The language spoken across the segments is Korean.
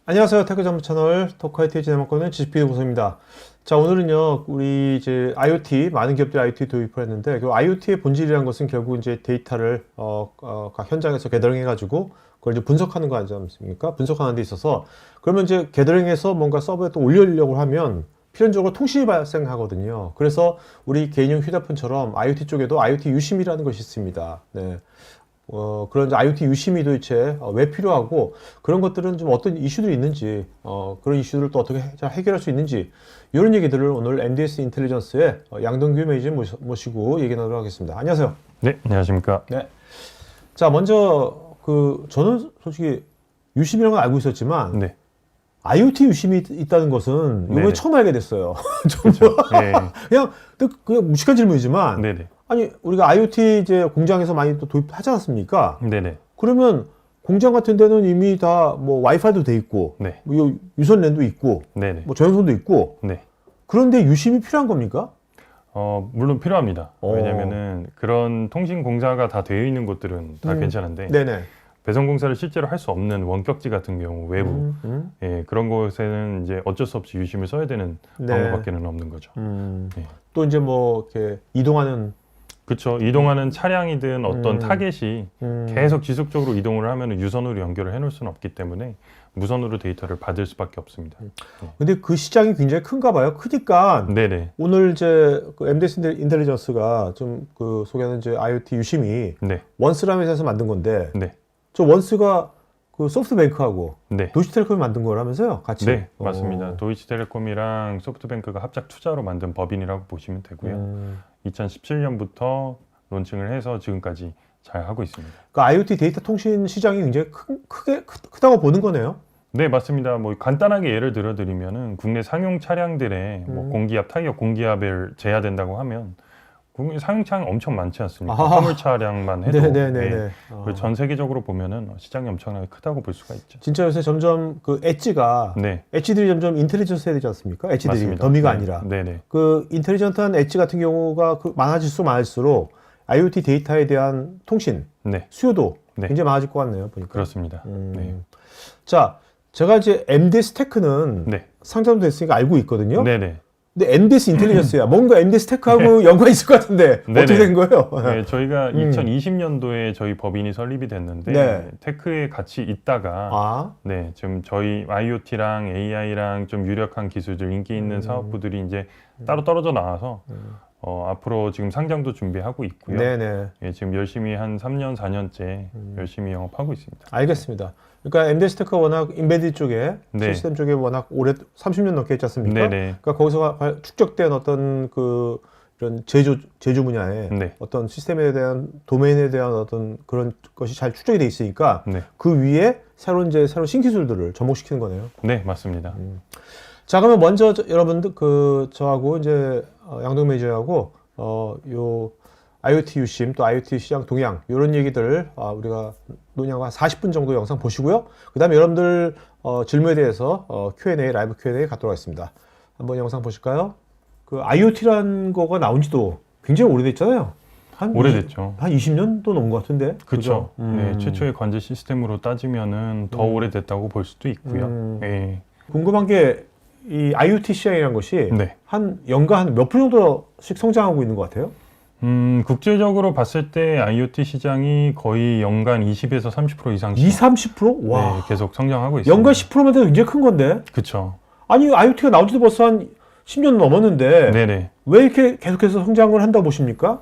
안녕하세요. 테크 전문 채널 토크아이티 진행맡고 지식PD 고소입니다. 자, 오늘은요, 우리 이제 IoT, 많은 기업들이 IoT 도입을 했는데, 그 IoT의 본질이라는 것은 결국 이제 데이터를, 각 현장에서 게더링해가지고, 그걸 이제 분석하는 거 아니지 않습니까? 분석하는 데 있어서, 그러면 이제 게더링해서 뭔가 서버에 또 올리려고 하면, 필연적으로 통신이 발생하거든요. 그래서 우리 개인용 휴대폰처럼 IoT 쪽에도 IoT 유심이라는 것이 있습니다. 네. 그런 IoT 유심이 도대체 왜 필요하고 그런 것들은 좀 어떤 이슈들이 있는지 그런 이슈들을 또 어떻게 잘 해결할 수 있는지 이런 얘기들을 오늘 MDS 인텔리전스의 양동규 매니저 모시고 얘기 나누도록 하겠습니다. 안녕하세요. 네, 안녕하십니까. 네. 자, 먼저 저는 솔직히 유심이라는 건 알고 있었지만 네. IoT 유심이 있다는 것은 이번에 네네. 처음 알게 됐어요. 그렇죠. 네. 그냥 무식한 질문이지만 네네. 아니 우리가 IoT 이제 공장에서 많이 또 도입하지 않았습니까? 네네. 그러면 공장 같은 데는 이미 다 뭐 와이파이도 돼 있고, 네. 뭐 유선 랜도 있고, 네네. 뭐 저연소도 있고, 네. 그런데 유심이 필요한 겁니까? 물론 필요합니다. 어. 왜냐면은 그런 통신 공사가 다 되어 있는 곳들은 다 괜찮은데 네네. 배송 공사를 실제로 할 수 없는 원격지 같은 경우 외부 예, 그런 곳에는 이제 어쩔 수 없이 유심을 써야 되는 네. 방법밖에는 없는 거죠. 네. 또 이제 뭐 이렇게 이동하는 그렇죠. 이동하는 차량이든 어떤 타겟이 계속 지속적으로 이동을 하면 유선으로 연결을 해놓을 수는 없기 때문에 무선으로 데이터를 받을 수밖에 없습니다. 근데 그 시장이 굉장히 큰가 봐요. 크니까 네네. 오늘 이제 그 MDS 인텔리전스가 좀 그 소개하는 이제 IoT 유심이 네. 원스라는 회사에서 만든 건데 네. 저 원스가 그 소프트뱅크하고 네. 도이치텔레콤이 만든 거라면서요? 같이? 네, 맞습니다. 도이치텔레콤이랑 소프트뱅크가 합작 투자로 만든 법인이라고 보시면 되고요. 2017년부터 론칭을 해서 지금까지 잘 하고 있습니다. 그 IoT 데이터 통신 시장이 굉장히 크다고 보는 거네요? 네, 맞습니다. 뭐 간단하게 예를 들어드리면은 국내 상용 차량들의 뭐 공기압, 타이어 공기압을 재야된다고 하면 국내 상용 차량 엄청 많지 않습니까? 화물 차량만 해도 네네네. 그리고 전 세계적으로 보면은 시장이 엄청나게 크다고 볼 수가 있죠. 진짜 요새 점점 그 엣지가 네, 엣지들이 점점 인텔리전스 해야 되지 않습니까? 엣지들이 맞습니다. 더미가 네, 아니라 네네. 그 인텔리전트한 엣지 같은 경우가 많아질수록 IoT 데이터에 대한 통신 네, 수요도 네. 굉장히 많아질 것 같네요. 보니까. 그렇습니다. 네, 자, 제가 이제 MDS 테크는 네, 상장도 됐으니까 알고 있거든요. 네네. 근데 MDS 인텔리전스야. 뭔가 MDS 테크하고 연관이 있을 것 같은데 어떻게 된 거예요? 네, 저희가 2020년도에 저희 법인이 설립이 됐는데 네. 테크에 같이 있다가 네, 지금 저희 IoT랑 AI랑 좀 유력한 기술들 인기 있는 사업부들이 이제 따로 떨어져 나와서 앞으로 지금 상장도 준비하고 있고요. 네네. 예, 지금 열심히 한 3년, 4년째 열심히 영업하고 있습니다. 알겠습니다. 그러니까 MDS 테크가 워낙 인베디드 쪽에 네. 시스템 쪽에 워낙 오래 30년 넘게 했지 않습니까? 네네. 그러니까 거기서 축적된 어떤 그 이런 제조 분야에 네. 어떤 시스템에 대한 도메인에 대한 어떤 그런 것이 잘 축적이 돼 있으니까 네. 그 위에 새로운 신기술들을 접목시키는 거네요. 네, 맞습니다. 자, 그러면 먼저 여러분들 저하고 이제 양동 매니저하고 요 IoT 유심 또 IoT 시장 동향 이런 얘기들 우리가 논의하고 한 40분 정도 영상 보시고요. 그다음에 여러분들 질문에 대해서 Q&A 라이브 Q&A 갖도록 하겠습니다. 한번 영상 보실까요? 그 IoT라는 거가 나온지도 굉장히 오래됐잖아요. 오래됐죠. 한 20년도 넘은 것 같은데. 그렇죠. 네, 최초의 관제 시스템으로 따지면은 더 오래됐다고 볼 수도 있고요. 네. 궁금한 게 이 IoT 시장이라는 것이 네. 한 연간 몇 프로 정도씩 성장하고 있는 것 같아요? 국제적으로 봤을 때 IoT 시장이 거의 연간 20에서 30% 이상씩 30%? 와. 네, 계속 성장하고 있습니다. 연간 10%만 돼도 굉장히 큰 건데. 그렇죠. 아니 IoT가 나온 지도 벌써 한 10년 넘었는데 네네. 왜 이렇게 계속해서 성장을 한다고 보십니까?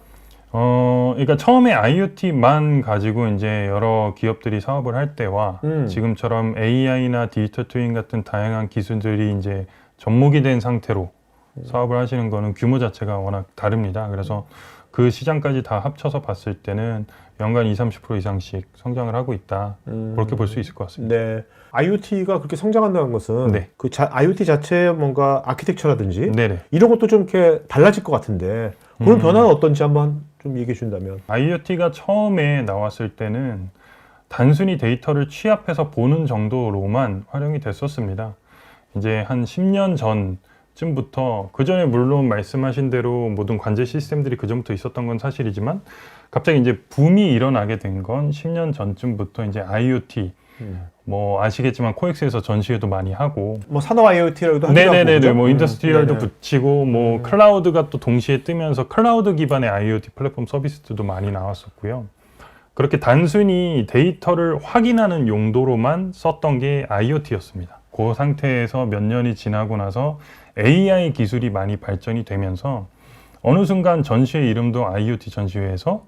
그러니까 처음에 IoT만 가지고 이제 여러 기업들이 사업을 할 때와 지금처럼 AI나 디지털 트윈 같은 다양한 기술들이 이제 접목이 된 상태로 사업을 하시는 거는 규모 자체가 워낙 다릅니다. 그래서 그 시장까지 다 합쳐서 봤을 때는 연간 20-30% 이상씩 성장을 하고 있다. 그렇게 볼 수 있을 것 같습니다. 네. IoT가 그렇게 성장한다는 것은 네. IoT 자체의 뭔가 아키텍처라든지 네네. 이런 것도 좀 이렇게 달라질 것 같은데 그런 변화는 어떤지 한번 좀 얘기해 준다면. IoT가 처음에 나왔을 때는 단순히 데이터를 취합해서 보는 정도로만 활용이 됐었습니다. 이제 한 10년 전 쯤부터 그 전에 물론 말씀하신 대로 모든 관제 시스템들이 그 전부터 있었던 건 사실이지만 갑자기 이제 붐이 일어나게 된 건 10년 전쯤부터 이제 IoT 뭐 아시겠지만 코엑스에서 전시회도 많이 하고 뭐 산업 IoT라고도 하기도 하고 네네네 그죠? 뭐 인더스트리얼도 네네. 붙이고 뭐 클라우드가 또 동시에 뜨면서 클라우드 기반의 IoT 플랫폼 서비스들도 많이 나왔었고요. 그렇게 단순히 데이터를 확인하는 용도로만 썼던 게 IoT였습니다. 그 상태에서 몇 년이 지나고 나서 AI 기술이 많이 발전이 되면서 어느 순간 전시회 이름도 IoT 전시회에서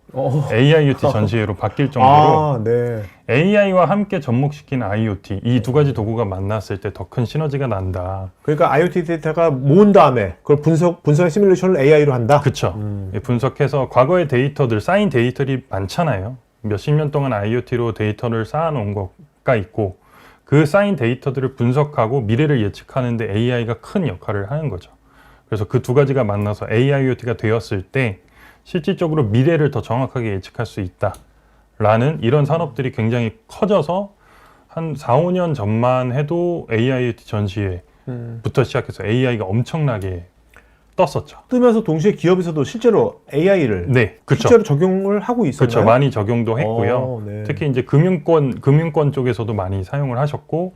AIoT 전시회로 바뀔 정도로 아, 네. AI와 함께 접목시킨 IoT 이 두 가지 도구가 만났을 때 더 큰 시너지가 난다. 그러니까 IoT 데이터가 모은 다음에 그걸 분석의 시뮬레이션을 AI로 한다. 그렇죠. 분석해서 과거의 데이터들 쌓인 데이터들이 많잖아요. 몇십 년 동안 IoT로 데이터를 쌓아놓은 거가 있고 그 쌓인 데이터들을 분석하고 미래를 예측하는데 AI가 큰 역할을 하는 거죠. 그래서 그 두 가지가 만나서 AIoT가 되었을 때 실질적으로 미래를 더 정확하게 예측할 수 있다라는 이런 산업들이 굉장히 커져서 한 4, 5년 전만 해도 AIoT 전시회부터 시작해서 AI가 엄청나게 떴었죠. 뜨면서 동시에 기업에서도 실제로 AI를 네, 그렇죠. 실제로 적용을 하고 있었나요? 그렇죠. 많이 적용도 했고요. 네. 특히 이제 금융권 쪽에서도 많이 사용을 하셨고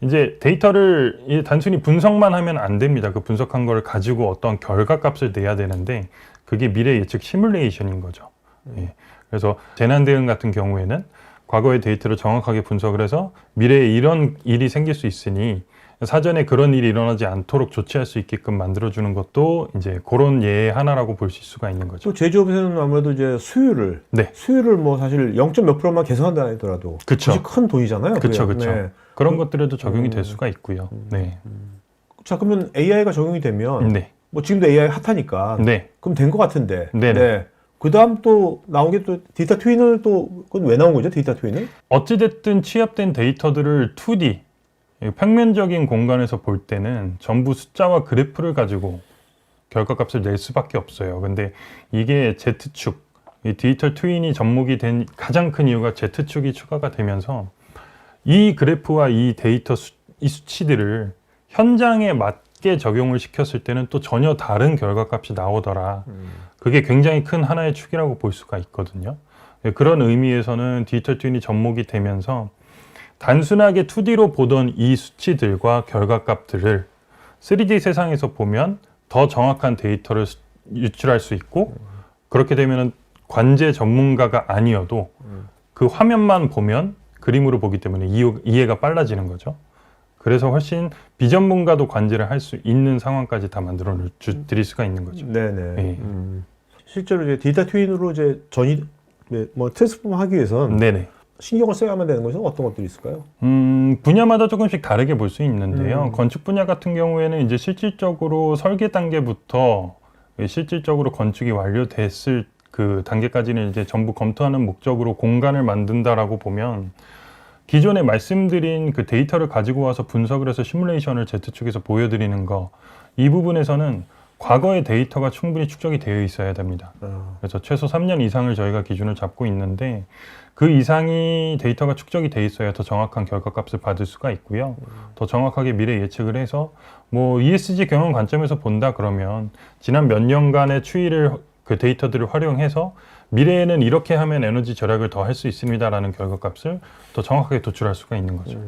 이제 데이터를 단순히 분석만 하면 안 됩니다. 그 분석한 걸 가지고 어떤 결과값을 내야 되는데 그게 미래 예측 시뮬레이션인 거죠. 예. 그래서 재난 대응 같은 경우에는 과거의 데이터를 정확하게 분석을 해서 미래에 이런 일이 생길 수 있으니 사전에 그런 일이 일어나지 않도록 조치할 수 있게끔 만들어주는 것도 이제 그런 예의 하나라고 볼 수가 있는 거죠. 또 제조업에서는 아무래도 이제 수율을 뭐 사실 0. 몇 프로만 개선한다 하더라도 그쵸. 그것이 큰 돈이잖아요. 그렇죠, 그게. 그렇죠. 네. 그런 것들에도 적용이 될 수가 있고요. 네, 자, 그러면 AI가 적용이 되면 네, 뭐 지금도 AI 핫하니까 네. 그럼 된 것 같은데. 네네. 네. 그다음 또 나온 게 또 데이터 트윈을 또 그건 왜 나온 거죠? 데이터 트윈은? 어찌됐든 취합된 데이터들을 2D 평면적인 공간에서 볼 때는 전부 숫자와 그래프를 가지고 결과값을 낼 수밖에 없어요. 근데 이게 Z축, 이 디지털 트윈이 접목이 된 가장 큰 이유가 Z축이 추가가 되면서 이 그래프와 이 데이터 이 수치들을 현장에 맞게 적용을 시켰을 때는 또 전혀 다른 결과값이 나오더라. 그게 굉장히 큰 하나의 축이라고 볼 수가 있거든요. 그런 의미에서는 디지털 트윈이 접목이 되면서 단순하게 2D로 보던 이 수치들과 결과값들을 3D 세상에서 보면 더 정확한 데이터를 유출할 수 있고 그렇게 되면 관제 전문가가 아니어도 그 화면만 보면 그림으로 보기 때문에 이해가 빨라지는 거죠. 그래서 훨씬 비전문가도 관제를 할 수 있는 상황까지 다 만들어 드릴 수가 있는 거죠. 네네. 네. 실제로 이제 데이터 트윈으로 이제 뭐 트랜스폼 하기 위해서는 네네. 신경을 써야만 되는 것은 어떤 것들이 있을까요? 분야마다 조금씩 다르게 볼 수 있는데요. 건축 분야 같은 경우에는 이제 실질적으로 설계 단계부터 실질적으로 건축이 완료됐을 그 단계까지는 이제 전부 검토하는 목적으로 공간을 만든다라고 보면 기존에 말씀드린 그 데이터를 가지고 와서 분석을 해서 시뮬레이션을 Z축에서 보여드리는 거 이 부분에서는 과거의 데이터가 충분히 축적이 되어 있어야 됩니다. 그래서 최소 3년 이상을 저희가 기준을 잡고 있는데 그 이상이 데이터가 축적이 돼 있어야 더 정확한 결과값을 받을 수가 있고요. 더 정확하게 미래 예측을 해서 뭐 ESG 경영 관점에서 본다 그러면 지난 몇 년간의 추이를 그 데이터들을 활용해서 미래에는 이렇게 하면 에너지 절약을 더 할 수 있습니다라는 결과값을 더 정확하게 도출할 수가 있는 거죠.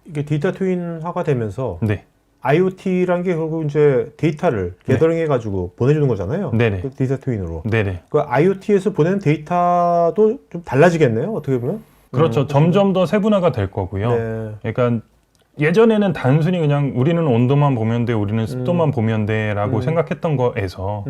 이게 데이터 트윈화가 되면서 네. IoT라는 게 결국 이제 데이터를 게더링 해가지고 보내주는 거잖아요. 네네. 그 데이터 트윈으로. 네네. 그 IoT에서 보내는 데이터도 좀 달라지겠네요. 어떻게 보면. 그렇죠. 점점 더 세분화가 될 거고요. 네. 그러니까 예전에는 단순히 그냥 우리는 온도만 보면 돼, 우리는 습도만 보면 돼라고 생각했던 거에서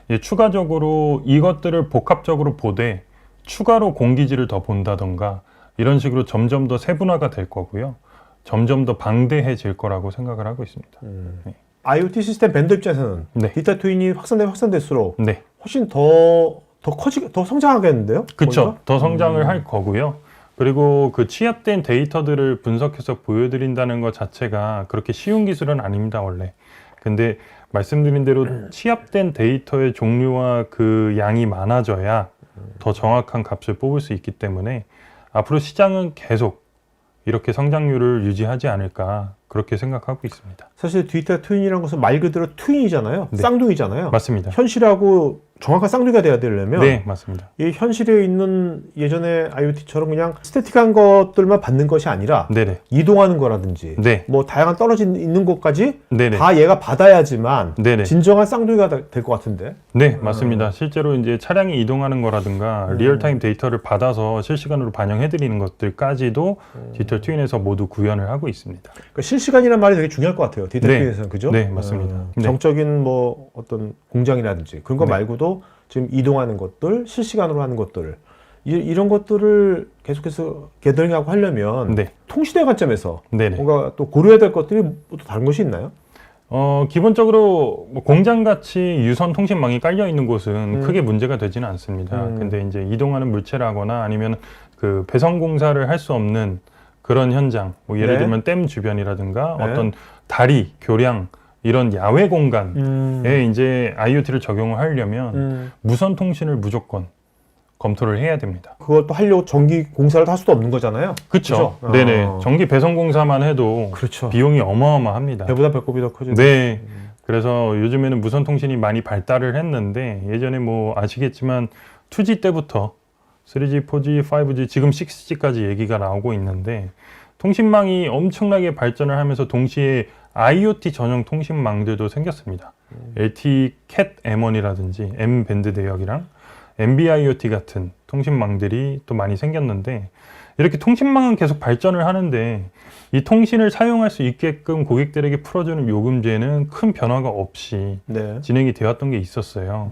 이제 추가적으로 이것들을 복합적으로 보되 추가로 공기질을 더 본다던가 이런 식으로 점점 더 세분화가 될 거고요. 점점 더 방대해질 거라고 생각을 하고 있습니다. 네. IoT 시스템 벤더 입장에서는 네. 데이터 트윈이 확산될수록 네. 훨씬 더 성장하겠는데요? 그렇죠. 더 성장을 할 거고요. 그리고 그 취합된 데이터들을 분석해서 보여드린다는 것 자체가 그렇게 쉬운 기술은 아닙니다, 원래. 근데 말씀드린 대로 취합된 데이터의 종류와 그 양이 많아져야 더 정확한 값을 뽑을 수 있기 때문에 앞으로 시장은 계속 이렇게 성장률을 유지하지 않을까 그렇게 생각하고 있습니다. 사실 디지털 트윈이라는 것은 말 그대로 트윈이잖아요. 네. 쌍둥이잖아요. 맞습니다. 현실하고 정확한 쌍둥이가 돼야 되려면 네, 맞습니다. 이 현실에 있는 예전에 IoT처럼 그냥 스태틱한 것들만 받는 것이 아니라 네네. 이동하는 거라든지 네. 뭐 다양한 떨어진 있는 것까지 네네. 다 얘가 받아야지만 네네. 진정한 쌍둥이가 될 것 같은데. 네, 맞습니다. 실제로 이제 차량이 이동하는 거라든가 리얼타임 데이터를 받아서 실시간으로 반영해드리는 것들까지도 디지털 트윈에서 모두 구현을 하고 있습니다. 그러니까 실시간이라는 말이 되게 중요할 것 같아요. 디지털 네. 트윈에서는 그죠? 네, 맞습니다. 네. 정적인 뭐 어떤 공장이라든지 그런 거 네. 말고도 지금 이동하는 것들, 실시간으로 하는 것들 이런 것들을 계속해서 게더링하고 하려면 네. 통신의 관점에서 네네. 뭔가 또 고려해야 될 것들이 또 다른 것이 있나요? 기본적으로 뭐 공장같이 유선 통신망이 깔려 있는 곳은 크게 문제가 되지는 않습니다. 근데 이제 이동하는 물체라거나 아니면 그 배선 공사를 할 수 없는 그런 현장, 뭐 예를 네. 들면 댐 주변이라든가 네. 어떤 다리, 교량 이런 야외 공간에 이제 IoT를 적용을 하려면 무선 통신을 무조건 검토를 해야 됩니다. 그걸 또 하려고 전기 공사를 할 수도 없는 거잖아요. 그렇죠. 그죠? 네네. 전기 배선 공사만 해도 그렇죠. 비용이 어마어마합니다. 배보다 배꼽이 더 커지죠. 네. 그래서 요즘에는 무선 통신이 많이 발달을 했는데 예전에 뭐 아시겠지만 2G 때부터 3G, 4G, 5G, 지금 6G까지 얘기가 나오고 있는데 통신망이 엄청나게 발전을 하면서 동시에 IoT 전용 통신망들도 생겼습니다. LTE cat M1이라든지 M 밴드 대역이랑 NB-IoT 같은 통신망들이 또 많이 생겼는데 이렇게 통신망은 계속 발전을 하는데 이 통신을 사용할 수 있게끔 고객들에게 풀어주는 요금제는 큰 변화가 없이 네. 진행이 되었던 게 있었어요.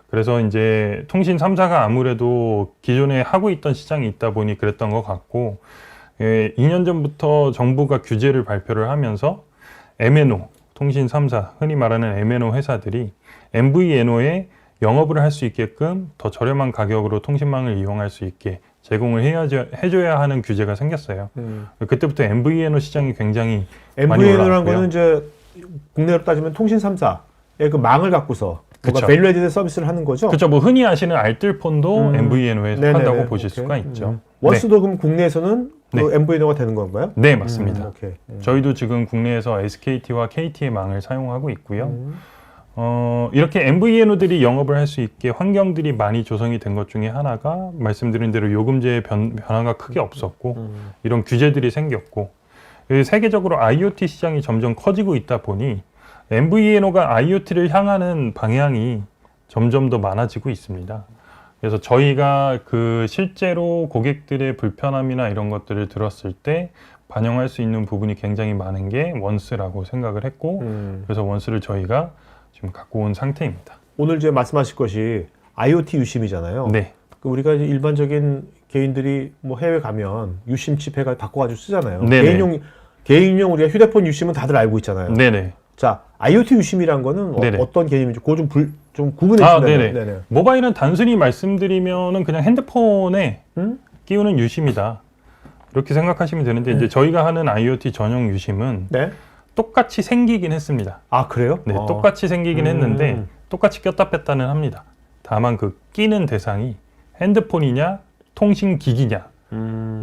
그래서 이제 통신 3사가 아무래도 기존에 하고 있던 시장이 있다 보니 그랬던 것 같고 2년 전부터 정부가 규제를 발표를 하면서 MNO, 통신 3사, 흔히 말하는 MNO 회사들이 MVNO에 영업을 할 수 있게끔 더 저렴한 가격으로 통신망을 이용할 수 있게 제공을 해줘야 하는 규제가 생겼어요. 그때부터 MVNO 시장이 굉장히 많이 MVNO라는 올라왔고요. 거는 이제 국내로 따지면 통신 3사의 그 망을 갖고서 뭔가 그쵸. 밸류 애디드 서비스를 하는 거죠. 그렇죠. 뭐 흔히 아시는 알뜰폰도 MVNO에 네네네. 속한다고 보실 오케이. 수가 있죠. 원스도 그럼 국내에서는 그 네. MVNO가 되는 건가요? 네, 맞습니다. 오케이. 저희도 지금 국내에서 SKT와 KT의 망을 사용하고 있고요. 이렇게 MVNO들이 영업을 할 수 있게 환경들이 많이 조성이 된 것 중에 하나가 말씀드린 대로 요금제의 변화가 크게 없었고 이런 규제들이 생겼고 세계적으로 IoT 시장이 점점 커지고 있다 보니 MVNO가 IoT를 향하는 방향이 점점 더 많아지고 있습니다. 그래서 저희가 그 실제로 고객들의 불편함이나 이런 것들을 들었을 때 반영할 수 있는 부분이 굉장히 많은 게 원스라고 생각을 했고 그래서 원스를 저희가 지금 갖고 온 상태입니다. 오늘 이제 말씀하실 것이 IoT 유심이잖아요. 네. 우리가 이제 일반적인 개인들이 뭐 해외 가면 유심 칩 해가 바꿔가지고 쓰잖아요. 네네. 개인용 우리가 휴대폰 유심은 다들 알고 있잖아요. 네네. 자, IoT 유심이란 거는 네네. 어떤 개념인지 그거 좀 구분해 아, 주시면 네네. 모바일은 단순히 말씀드리면은 그냥 핸드폰에 끼우는 유심이다. 이렇게 생각하시면 되는데 이제 저희가 하는 IoT 전용 유심은 네. 똑같이 생기긴 했습니다. 아, 그래요? 네, 똑같이 생기긴 했는데 똑같이 꼈다 뺐다는 합니다. 다만 그 끼는 대상이 핸드폰이냐 통신기기냐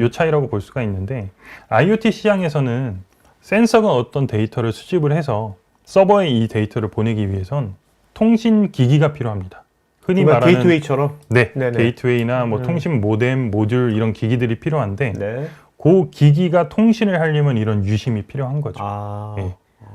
요 차이라고 볼 수가 있는데 IoT 시장에서는 센서가 어떤 데이터를 수집을 해서 서버에 이 데이터를 보내기 위해선 통신기기가 필요합니다. 흔히 말하는 게이트웨이처럼. 네, 네네. 게이트웨이나 뭐 통신 모뎀, 모듈 이런 기기들이 필요한데 네. 그 기기가 통신을 하려면 이런 유심이 필요한 거죠. 아. 예.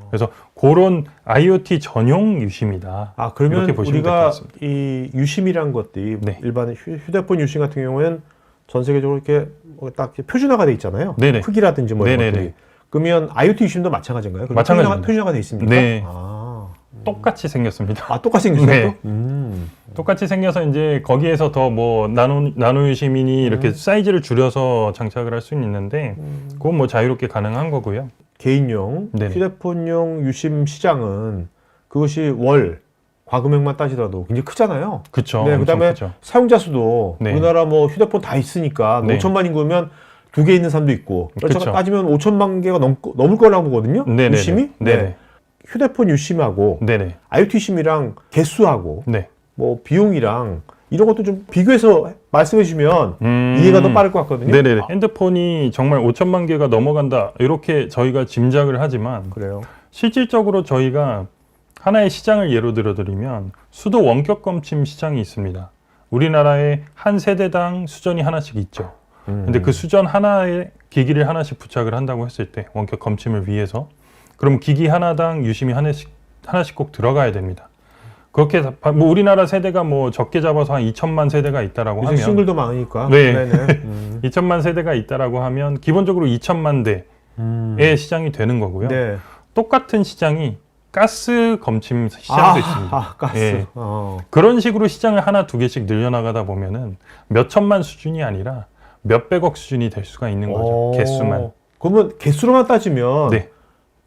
그래서 그런 IoT 전용 유심이다. 아, 그러면 이렇게 보시면 될것 우리가 같습니다. 이 유심이란 것들이 네. 일반 휴대폰 유심 같은 경우에는 전 세계적으로 이렇게 딱 이렇게 표준화가 돼 있잖아요. 네네. 크기라든지 뭐 이런 네네네. 것들이. 그러면 IoT 유심도 마찬가지인가요? 그럼 마찬가지입니다. 표준화가 돼 있습니까? 네. 아, 똑같이 생겼습니다. 똑같이 생겼어요? 네. 또? 똑같이 생겨서 이제 거기에서 더 뭐 나노 유심이니 이렇게 사이즈를 줄여서 장착을 할 수는 있는데 그건 뭐 자유롭게 가능한 거고요. 개인용, 네네. 휴대폰용 유심 시장은 그것이 월 과금액만 따지더라도 굉장히 크잖아요. 그렇죠. 네, 그다음에 크죠. 사용자 수도 네. 우리나라 뭐 휴대폰 다 있으니까 네. 5천만 인구면 2개 있는 사람도 있고. 그래서 그쵸. 따지면 5천만 개가 넘을 거라고 보거든요. 네네네. 유심이? 네네. 휴대폰 유심하고 네네. IoT 유심이랑 개수하고 네. 뭐 비용이랑 이런 것도 좀 비교해서 말씀해 주시면 이해가 더 빠를 것 같거든요. 네네. 핸드폰이 정말 5천만 개가 넘어간다 이렇게 저희가 짐작을 하지만 그래요. 실질적으로 저희가 하나의 시장을 예로 들어드리면 수도 원격 검침 시장이 있습니다. 우리나라에 한 세대당 수전이 하나씩 있죠. 근데 그 수전 하나에 기기를 하나씩 부착을 한다고 했을 때 원격 검침을 위해서 그럼 기기 하나당 유심이 하나씩 꼭 들어가야 됩니다. 그렇게 뭐 우리나라 세대가 뭐 적게 잡아서 한 2천만 세대가 있다라고 요즘 하면 싱글도 많으니까. 네. 네네. 2천만 세대가 있다라고 하면 기본적으로 2천만 대의 시장이 되는 거고요. 네. 똑같은 시장이 가스 검침 시장도 있습니다. 가스. 예. 그런 식으로 시장을 하나 두 개씩 늘려나가다 보면은 몇 천만 수준이 아니라 몇백억 수준이 될 수가 있는 거죠. 개수만. 그러면 개수로만 따지면 네.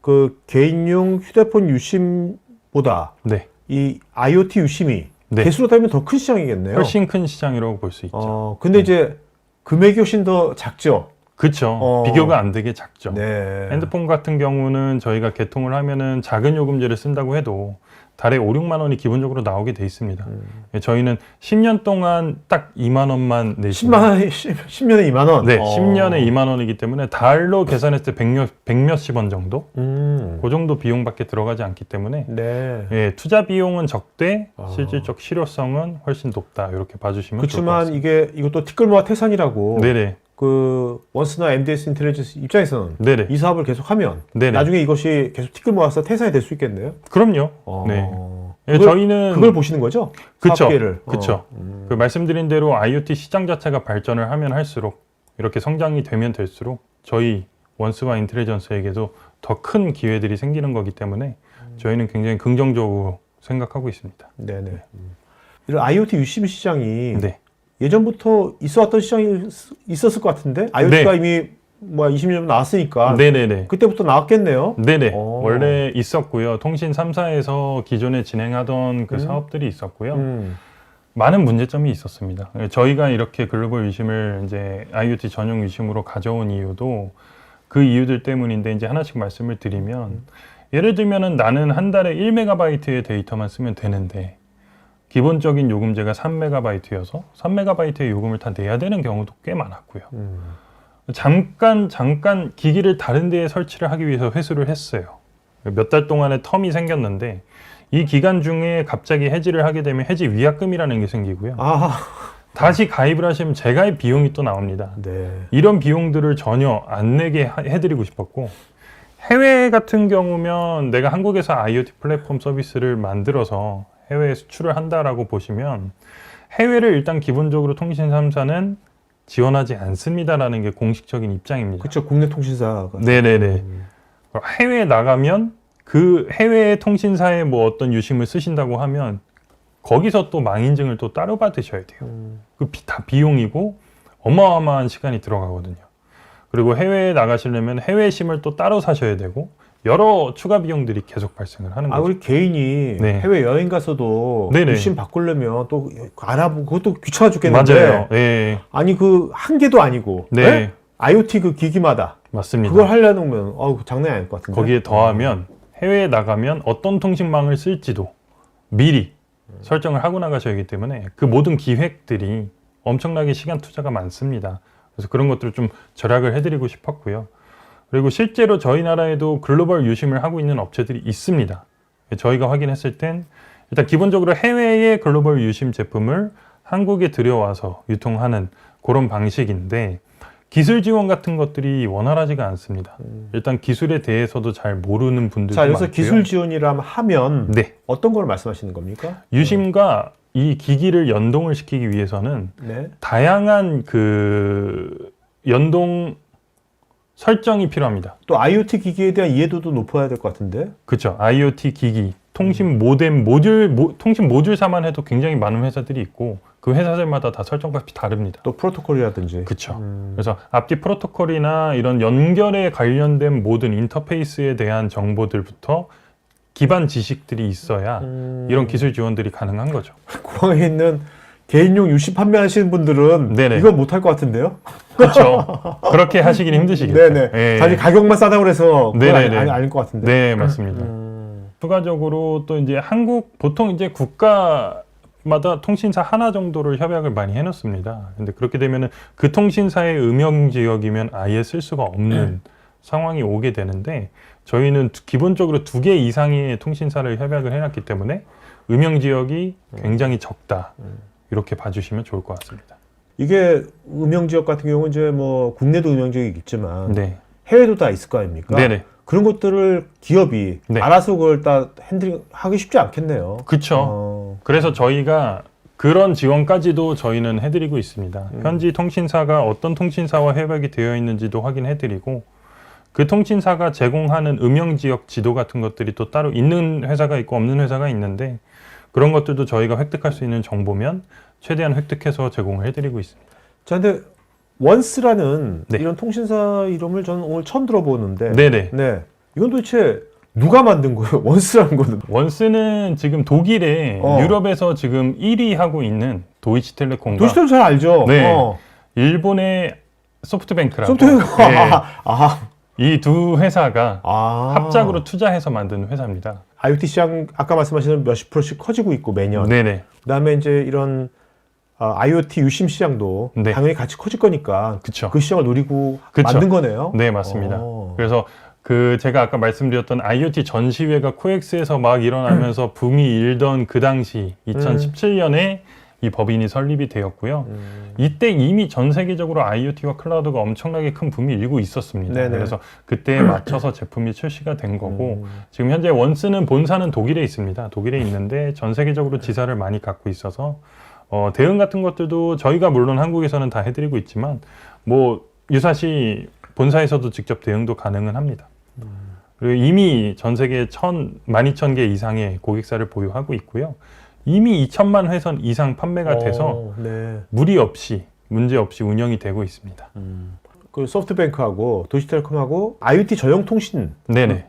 그 개인용 휴대폰 유심보다 네. 이 IoT 유심이 네. 개수로 따지면 더 큰 시장이겠네요. 훨씬 큰 시장이라고 볼 수 있죠. 근데 이제 금액이 훨씬 더 작죠. 그렇죠. 비교가 안 되게 작죠. 네. 핸드폰 같은 경우는 저희가 개통을 하면은 작은 요금제를 쓴다고 해도 달에 5, 6만 원이 기본적으로 나오게 돼 있습니다. 저희는 10년 동안 딱 2만 원만 내시면 10년에 2만 원? 네, 10년에 2만 원이기 때문에 달로 계산했을 때 100몇십 원 정도? 그 정도 비용밖에 들어가지 않기 때문에 네. 예, 투자 비용은 적대, 실질적 실효성은 훨씬 높다. 이렇게 봐주시면 좋을 것 그렇지만 같습니다. 이것도 티끌모아 태산이라고 네네. 그 원스나 MDS 인텔리전스 입장에서는 네네. 이 사업을 계속하면 네네. 나중에 이것이 계속 티끌 모아서 태산이 될 수 있겠네요. 그럼요. 네. 예, 저희는 그걸 보시는 거죠? 그쵸. 사업계를. 그렇죠. 그 말씀드린 대로 IoT 시장 자체가 발전을 하면 할수록 이렇게 성장이 되면 될수록 저희 원스와 인텔리전스에게도 더 큰 기회들이 생기는 거기 때문에 저희는 굉장히 긍정적으로 생각하고 있습니다. 네네. 이런 IoT 유심 시장이 네. 예전부터 있어왔던 시장이 있었을 것 같은데 IoT가 이미 뭐 20년 전 나왔으니까 네네네. 그때부터 나왔겠네요. 네네. 원래 있었고요. 통신 3사에서 기존에 진행하던 그 사업들이 있었고요. 많은 문제점이 있었습니다. 저희가 이렇게 글로벌 유심을 이제 IoT 전용 유심으로 가져온 이유도 그 이유들 때문인데 이제 하나씩 말씀을 드리면 예를 들면은 나는 한 달에 1메가바이트의 데이터만 쓰면 되는데 기본적인 요금제가 3메가바이트여서 3메가바이트의 요금을 다 내야 되는 경우도 꽤 많았고요. 잠깐 기기를 다른 데에 설치를 하기 위해서 회수를 했어요. 몇 달 동안의 텀이 생겼는데 이 기간 중에 갑자기 해지를 하게 되면 해지 위약금이라는 게 생기고요. 다시 가입을 하시면 재가입 비용이 또 나옵니다. 네. 이런 비용들을 전혀 안 내게 해드리고 싶었고 해외 같은 경우면 내가 한국에서 IoT 플랫폼 서비스를 만들어서 해외에 수출을 한다라고 보시면 해외를 일단 기본적으로 통신 3사는 지원하지 않습니다라는 게 공식적인 입장입니다. 그렇죠. 국내 통신사가. 네네네. 해외에 나가면 그 해외 통신사의 뭐 어떤 유심을 쓰신다고 하면 거기서 또 망인증을 또 따로 받으셔야 돼요. 그 다 비용이고 어마어마한 시간이 들어가거든요. 그리고 해외에 나가시려면 해외 심을 또 따로 사셔야 되고 여러 추가 비용들이 계속 발생을 하는 거죠. 우리 개인이 네. 해외 여행 가서도 네네. 유심 바꾸려면 또 알아보고 그것도 귀찮아 죽겠는데. 맞아요. 네. 아니 그 한 개도 아니고. 네. 네? IoT 그 기기마다 맞습니다. 그걸 하려면 장난이 아닐 것 같은데. 거기에 더하면 해외에 나가면 어떤 통신망을 쓸지도 미리 설정을 하고 나가셔야 하기 때문에 그 모든 기획들이 엄청나게 시간 투자가 많습니다. 그래서 그런 것들을 좀 절약을 해드리고 싶었고요. 그리고 실제로 저희 나라에도 글로벌 유심을 하고 있는 업체들이 있습니다. 저희가 확인했을 땐 일단 기본적으로 해외의 글로벌 유심 제품을 한국에 들여와서 유통하는 그런 방식인데 기술 지원 같은 것들이 원활하지가 않습니다. 일단 기술에 대해서도 잘 모르는 분들도 자, 여기서 많고요. 기술 지원이라 하면 네. 어떤 걸 말씀하시는 겁니까? 유심과 이 기기를 연동을 시키기 위해서는 네. 다양한 그 연동 설정이 필요합니다. 또 IoT 기기에 대한 이해도도 높아야 될 것 같은데. 그렇죠. IoT 기기, 통신 모뎀, 통신 모듈사만 해도 굉장히 많은 회사들이 있고 그 회사들마다 다 설정값이 다릅니다. 또 프로토콜이라든지. 그렇죠. 그래서 앞뒤 프로토콜이나 이런 연결에 관련된 모든 인터페이스에 대한 정보들부터 기반 지식들이 있어야 이런 기술 지원들이 가능한 거죠. 공항에 있는 개인용 유심 판매하시는 분들은 네네. 이건 못할 것 같은데요? 그렇죠. 그렇게 하시긴 힘드시겠죠. 네네. 예. 단지 가격만 싸다고 그래서 그건 네네네. 아닐 것 같은데. 네, 맞습니다. 추가적으로 또 이제 한국 보통 이제 국가 마다 통신사 하나 정도를 협약을 많이 해놓습니다. 근데 그렇게 되면은 그 통신사의 음영 지역이면 아예 쓸 수가 없는 상황이 오게 되는데 저희는 기본적으로 2개 이상의 통신사를 협약을 해놨기 때문에 음영 지역이 굉장히 적다. 이렇게 봐주시면 좋을 것 같습니다. 이게 음영 지역 같은 경우는 이제 뭐 국내도 음영 지역이 있지만 네. 해외도 다 있을 거 아닙니까? 네네. 그런 것들을 기업이 네. 알아서 그걸 다 핸들링 하기 쉽지 않겠네요. 그렇죠. 그래서 저희가 그런 지원까지도 저희는 해드리고 있습니다. 현지 통신사가 어떤 통신사와 협약이 되어 있는지도 확인해드리고 그 통신사가 제공하는 음영지역 지도 같은 것들이 또 따로 있는 회사가 있고 없는 회사가 있는데 그런 것들도 저희가 획득할 수 있는 정보면 최대한 획득해서 제공을 해드리고 있습니다. 자, 근데 원스라는 네. 이런 통신사 이름을 저는 오늘 처음 들어보는데 네네. 네. 이건 도대체 누가 만든 거예요? 원스라는 거는. 원스는 지금 독일에 유럽에서 지금 1위 하고 있는 도이치텔레콤과 도시텔 잘 알죠? 네. 일본의 소프트뱅크라고 소프트뱅크. 네. 아. 이 두 회사가 아. 합작으로 투자해서 만든 회사입니다. IoT 시장 아까 말씀하신 몇십 %씩 커지고 있고 매년. 네네. 그다음에 이제 이런 IoT 유심 시장도 네. 당연히 같이 커질 거니까 그쵸. 그 시장을 노리고 그쵸. 만든 거네요. 네, 맞습니다. 그래서 제가 아까 말씀드렸던 IoT 전시회가 코엑스에서 막 일어나면서 붐이 일던 그 당시 2017년에 이 법인이 설립이 되었고요. 이때 이미 전 세계적으로 IoT와 클라우드가 엄청나게 큰 붐이 일고 있었습니다. 네네. 그래서 그때에 맞춰서 제품이 출시가 된 거고 지금 현재 원스는 본사는 독일에 있습니다. 독일에 있는데 전 세계적으로 지사를 많이 갖고 있어서 대응 같은 것들도 저희가 물론 한국에서는 다 해드리고 있지만 뭐 유사시 본사에서도 직접 대응도 가능은 합니다. 그리고 이미 전 세계 12,000개 이상의 고객사를 보유하고 있고요. 이미 2천만 회선 이상 판매가 돼서 네. 무리 없이 문제 없이 운영이 되고 있습니다. 그 소프트뱅크하고 도시텔레콤하고 IoT 전용 통신 네네.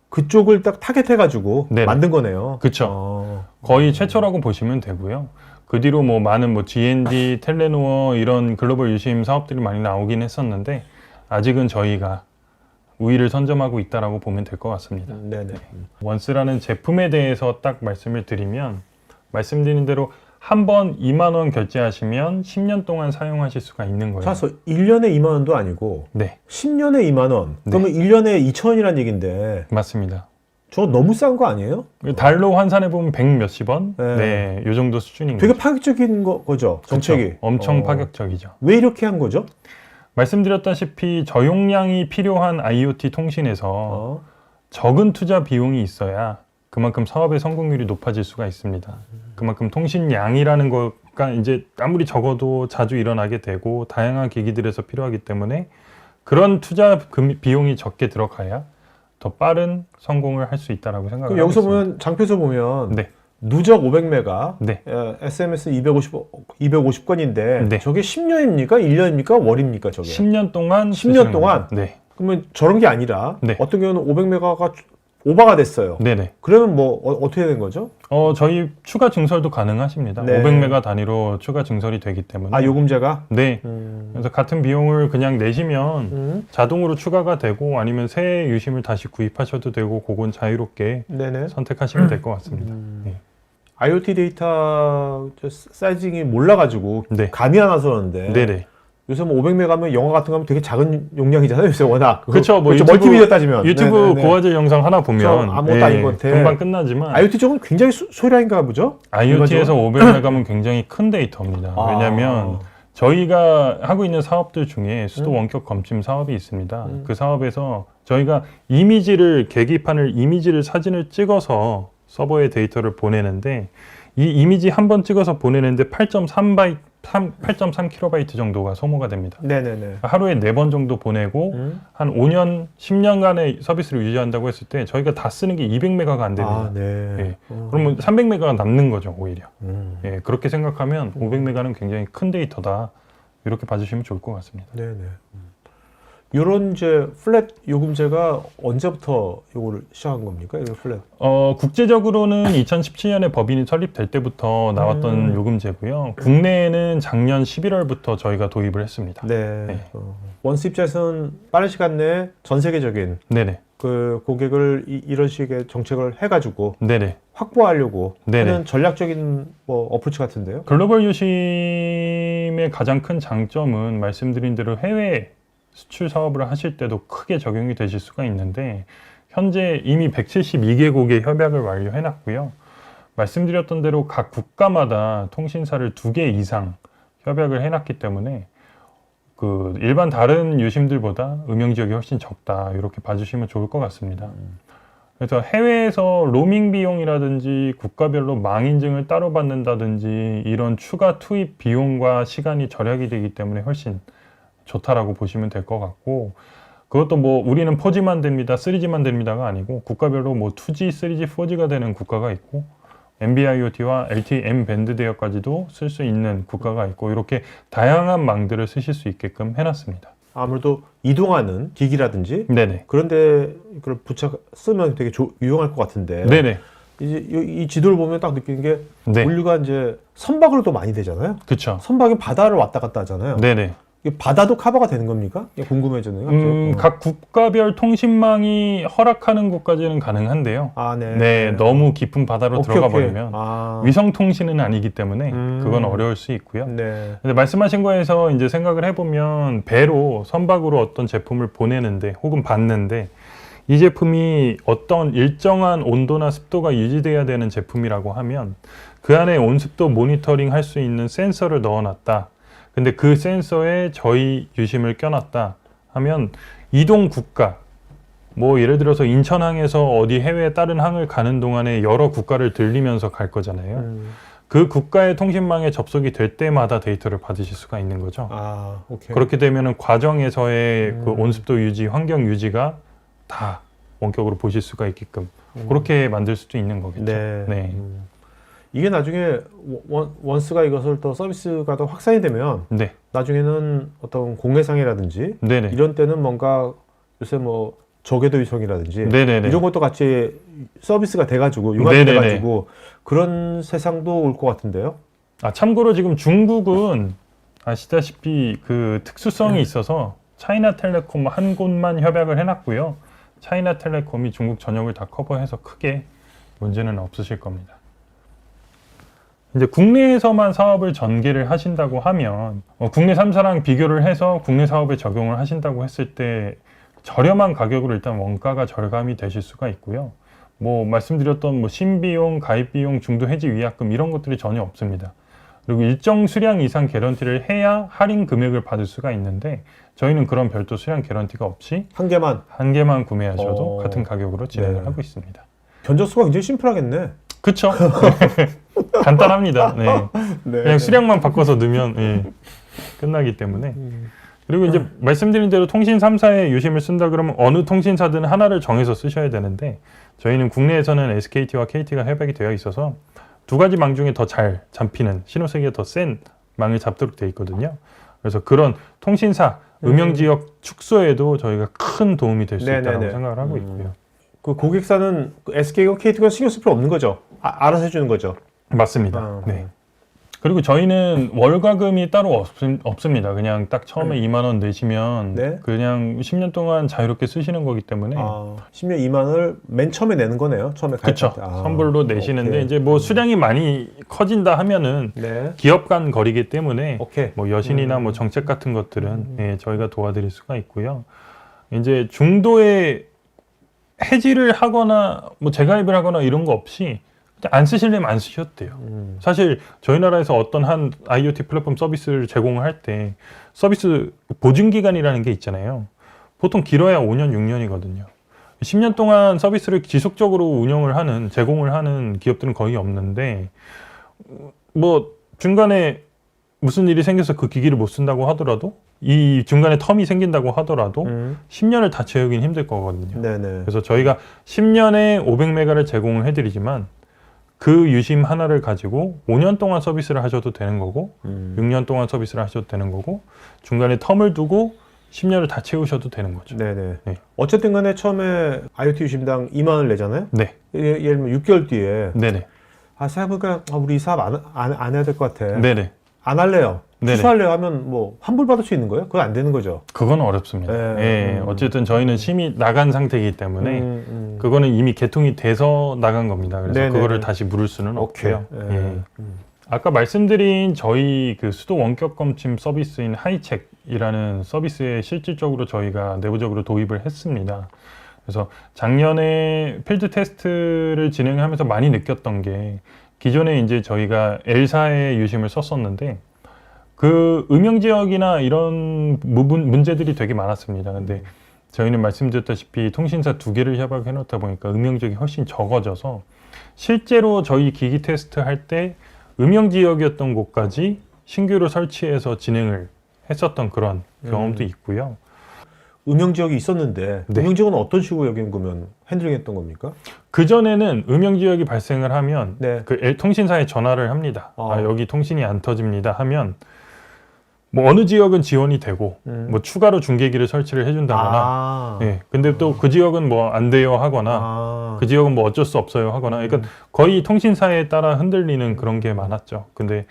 그쪽을 딱 타겟해가지고 네네. 만든 거네요. 그렇죠. 거의 최초라고 보시면 되고요. 그 뒤로 뭐 많은 뭐 G&D, 텔레노어 이런 글로벌 유심 사업들이 많이 나오긴 했었는데 아직은 저희가 우위를 선점하고 있다라고 보면 될 것 같습니다. 네네. 원스라는 제품에 대해서 딱 말씀을 드리면 말씀드린 대로 한 번 2만 원 결제하시면 10년 동안 사용하실 수가 있는 거예요. 그래서 1년에 2만 원도 아니고 네, 10년에 2만 원. 네. 그러면 1년에 2천 원이라는 얘기인데 맞습니다. 저거 너무 싼 거 아니에요? 달로 환산해 보면 100 몇십 원? 네. 네, 요 정도 수준인 되게 거죠. 파격적인 거죠. 정책이. 그쵸? 엄청 파격적이죠. 왜 이렇게 한 거죠? 말씀드렸다시피 저용량이 필요한 IoT 통신에서 적은 투자 비용이 있어야 그만큼 사업의 성공률이 높아질 수가 있습니다. 그만큼 통신량이라는 거가 이제 아무리 적어도 자주 일어나게 되고 다양한 기기들에서 필요하기 때문에 그런 투자 비용이 적게 들어가야 더 빠른 성공을 할 수 있다라고 생각을 그럼 여기서 하겠습니다. 보면 장표에서 보면 네. 누적 500메가, 네. SMS 250건인데 네. 저게 10년입니까? 1년입니까? 월입니까? 저게? 10년 동안 10년 동안? 네. 그러면 저런 게 아니라 네. 어떤 경우는 500메가가 오버가 됐어요. 네네. 그러면 뭐 어떻게 된 거죠? 저희 추가 증설도 가능하십니다. 네. 500메가 단위로 추가 증설이 되기 때문에. 아, 요금제가? 네. 그래서 같은 비용을 그냥 내시면 자동으로 추가가 되고 아니면 새 유심을 다시 구입하셔도 되고 그건 자유롭게 네네. 선택하시면 될 것 같습니다. 네. IoT 데이터 사이징이 몰라가지고 네. 감이 안 와서 그러는데 네네. 요새 뭐 500메가면 영화 같은 거 하면 되게 작은 용량이잖아요. 요새 워낙. 그렇죠. 뭐 그렇죠. 멀티미디어 따지면. 유튜브 네네네. 고화질 영상 하나 보면 아무것도 아닌 것 같아. 금방 끝나지만 IoT 쪽은 굉장히 소량인가 보죠? IoT에서 500메가면 굉장히 큰 데이터입니다. 아. 왜냐하면 저희가 하고 있는 사업들 중에 수도 원격 검침 사업이 있습니다. 그 사업에서 저희가 계기판을 이미지를 사진을 찍어서 서버에 데이터를 보내는데 이 이미지 한 번 찍어서 보내는데 8.3KB 정도가 소모가 됩니다. 네네네. 하루에 4번 정도 보내고 한 5년, 10년간의 서비스를 유지한다고 했을 때 저희가 다 쓰는 게 200메가가 안 됩니다. 아, 네. 예. 그러면 300메가가 남는 거죠, 오히려. 예, 그렇게 생각하면 500메가는 굉장히 큰 데이터다. 이렇게 봐주시면 좋을 것 같습니다. 네네. 요런 이제 플랫 요금제가 언제부터 요거를 시작한 겁니까? 이거 플랫. 국제적으로는 2017년에 법인이 설립될 때부터 나왔던 요금제고요. 국내에는 작년 11월부터 저희가 도입을 했습니다. 네. 네. 원스 입장에서는 빠른 시간 내에 전 세계적인 네네. 그 고객을 이런 식의 정책을 해가지고 네네. 확보하려고 네네. 하는 전략적인 뭐 어프로치 같은데요. 글로벌 유심의 가장 큰 장점은 말씀드린 대로 해외 수출 사업을 하실 때도 크게 적용이 되실 수가 있는데 현재 이미 172개국의 협약을 완료해놨고요. 말씀드렸던 대로 각 국가마다 통신사를 2개 이상 협약을 해놨기 때문에 그 일반 다른 유심들보다 음영 지역이 훨씬 적다 이렇게 봐주시면 좋을 것 같습니다. 그래서 해외에서 로밍 비용이라든지 국가별로 망 인증을 따로 받는다든지 이런 추가 투입 비용과 시간이 절약이 되기 때문에 훨씬 좋다라고 보시면 될 것 같고 그것도 뭐 우리는 4G만 됩니다, 3G만 됩니다가 아니고 국가별로 뭐 2G, 3G, 4G가 되는 국가가 있고 NB-IoT와 LTE-M 밴드 대역까지도 쓸 수 있는 국가가 있고 이렇게 다양한 망들을 쓰실 수 있게끔 해놨습니다. 아무래도 이동하는 기기라든지 네네. 그런데 이걸 쓰면 되게 유용할 것 같은데. 네네. 이제 이 지도를 보면 딱 느끼는 게 네. 물류가 이제 선박으로도 많이 되잖아요. 그쵸. 선박이 바다를 왔다 갔다 하잖아요. 네네. 이게 바다도 커버가 되는 겁니까? 이게 궁금해지네요. 각 국가별 통신망이 허락하는 곳까지는 가능한데요. 아, 네. 네, 너무 깊은 바다로 들어가 오케이. 버리면 아. 위성 통신은 아니기 때문에 그건 어려울 수 있고요. 네. 근데 말씀하신 거에서 이제 생각을 해보면 배로 선박으로 어떤 제품을 보내는데 혹은 받는데 이 제품이 어떤 일정한 온도나 습도가 유지돼야 되는 제품이라고 하면 그 안에 온습도 모니터링 할 수 있는 센서를 넣어놨다. 근데 그 센서에 저희 유심을 껴놨다 하면 이동 국가 뭐 예를 들어서 인천항에서 어디 해외 다른 항을 가는 동안에 여러 국가를 들리면서 갈 거잖아요. 그 국가의 통신망에 접속이 될 때마다 데이터를 받으실 수가 있는 거죠. 아, 오케이. 그렇게 되면은 과정에서의 그 온습도 유지, 환경 유지가 다 원격으로 보실 수가 있게끔 그렇게 만들 수도 있는 거겠죠. 네. 네. 이게 나중에 원스가 이것을 더 서비스가 더 확산이 되면 네. 나중에는 어떤 공해상이라든지 네네. 이런 때는 뭔가 요새 뭐 저궤도 위성이라든지 네네네. 이런 것도 같이 서비스가 돼가지고 네네네. 융합돼가지고 그런 세상도 올 것 같은데요. 아, 참고로 지금 중국은 아시다시피 그 특수성이 있어서 차이나텔레콤 한 곳만 협약을 해놨고요. 차이나텔레콤이 중국 전역을 다 커버해서 크게 문제는 없으실 겁니다. 이제 국내에서만 사업을 전개를 하신다고 하면 국내 3사랑 비교를 해서 국내 사업에 적용을 하신다고 했을 때 저렴한 가격으로 일단 원가가 절감이 되실 수가 있고요. 뭐 말씀드렸던 뭐 신비용, 가입비용, 중도 해지 위약금 이런 것들이 전혀 없습니다. 그리고 일정 수량 이상 개런티를 해야 할인 금액을 받을 수가 있는데 저희는 그런 별도 수량 개런티가 없이 한 개만 구매하셔도 같은 가격으로 진행을 하고 있습니다. 견적수가 굉장히 심플하겠네. 그쵸? 간단합니다. 네. 네. 그냥 수량만 바꿔서 넣으면 예, 끝나기 때문에. 그리고 이제 말씀드린 대로 통신 3사의 유심을 쓴다 그러면 어느 통신사든 하나를 정해서 쓰셔야 되는데 저희는 국내에서는 SKT와 KT가 협약이 되어 있어서 두 가지 망 중에 더 잘 잡히는 신호세기가 더 센 망을 잡도록 되어 있거든요. 그래서 그런 통신사 음영지역 축소에도 저희가 큰 도움이 될 수 있다고 생각을 하고 있고요. 그 고객사는 SK가 KT가 신경 쓸 필요 없는 거죠. 알아서 해주는 거죠. 맞습니다. 네. 그리고 저희는 월과금이 따로 없습니다. 그냥 딱 처음에 2만 원 내시면 네? 그냥 10년 동안 자유롭게 쓰시는 거기 때문에 10년 2만 원을 맨 처음에 내는 거네요. 처음에 그렇죠. 선불로 내시는데 오케이. 이제 뭐 수량이 많이 커진다 하면은 네. 기업 간 거리기 때문에 오케이. 뭐 여신이나 뭐 정책 같은 것들은 예, 저희가 도와드릴 수가 있고요. 이제 중도에 해지를 하거나 뭐 재가입을 하거나 이런 거 없이 안 쓰시려면 안 쓰셔도 돼요. 사실 저희 나라에서 어떤 한 IoT 플랫폼 서비스를 제공을 할 때 서비스 보증기간이라는 게 있잖아요. 보통 길어야 5년, 6년이거든요. 10년 동안 서비스를 지속적으로 운영을 하는, 제공을 하는 기업들은 거의 없는데 뭐 중간에 무슨 일이 생겨서 그 기기를 못 쓴다고 하더라도 이 중간에 텀이 생긴다고 하더라도 10년을 다 채우긴 힘들 거거든요. 네네. 그래서 저희가 10년에 500메가를 제공을 해드리지만 그 유심 하나를 가지고 5년 동안 서비스를 하셔도 되는 거고 6년 동안 서비스를 하셔도 되는 거고 중간에 텀을 두고 10년을 다 채우셔도 되는 거죠. 네네. 네. 어쨌든 간에 처음에 IoT 유심당 2만 원을 내잖아요. 네. 예를 들면 6개월 뒤에 네네. 생각해보니까 우리 이 사업 안 해야 될 것 같아. 네네. 안 할래요. 네네. 취소하려 하면 뭐 환불받을 수 있는 거예요? 그건 안 되는 거죠. 그건 어렵습니다. 예, 어쨌든 저희는 심의 나간 상태이기 때문에 그거는 이미 개통이 돼서 나간 겁니다. 그래서 네네네. 그거를 다시 물을 수는 오케이. 없고요. 예. 아까 말씀드린 저희 그 수도 원격 검침 서비스인 하이첵이라는 서비스에 실질적으로 저희가 내부적으로 도입을 했습니다. 그래서 작년에 필드 테스트를 진행하면서 많이 느꼈던 게 기존에 이제 저희가 L사의 유심을 썼었는데 그 음영 지역이나 이런 문제들이 되게 많았습니다. 근데 저희는 말씀드렸다시피 통신사 2개를 협약해 놓다 보니까 음영 지역이 훨씬 적어져서 실제로 저희 기기 테스트 할 때 음영 지역이었던 곳까지 신규로 설치해서 진행을 했었던 그런 경험도 있고요. 음영 지역이 있었는데 네. 음영 지역은 어떤 식으로 여기는 거면 핸들링했던 겁니까? 그전에는 음영 지역이 발생을 하면 네. 그 통신사에 전화를 합니다. 아. 여기 통신이 안 터집니다 하면 뭐 어느 지역은 지원이 되고 뭐 추가로 중계기를 설치를 해준다거나 예. 근데 또 그 지역은 뭐 안 돼요 하거나 그 지역은 뭐 어쩔 수 없어요 하거나 그러니까 거의 통신사에 따라 흔들리는 그런 게 많았죠. 근데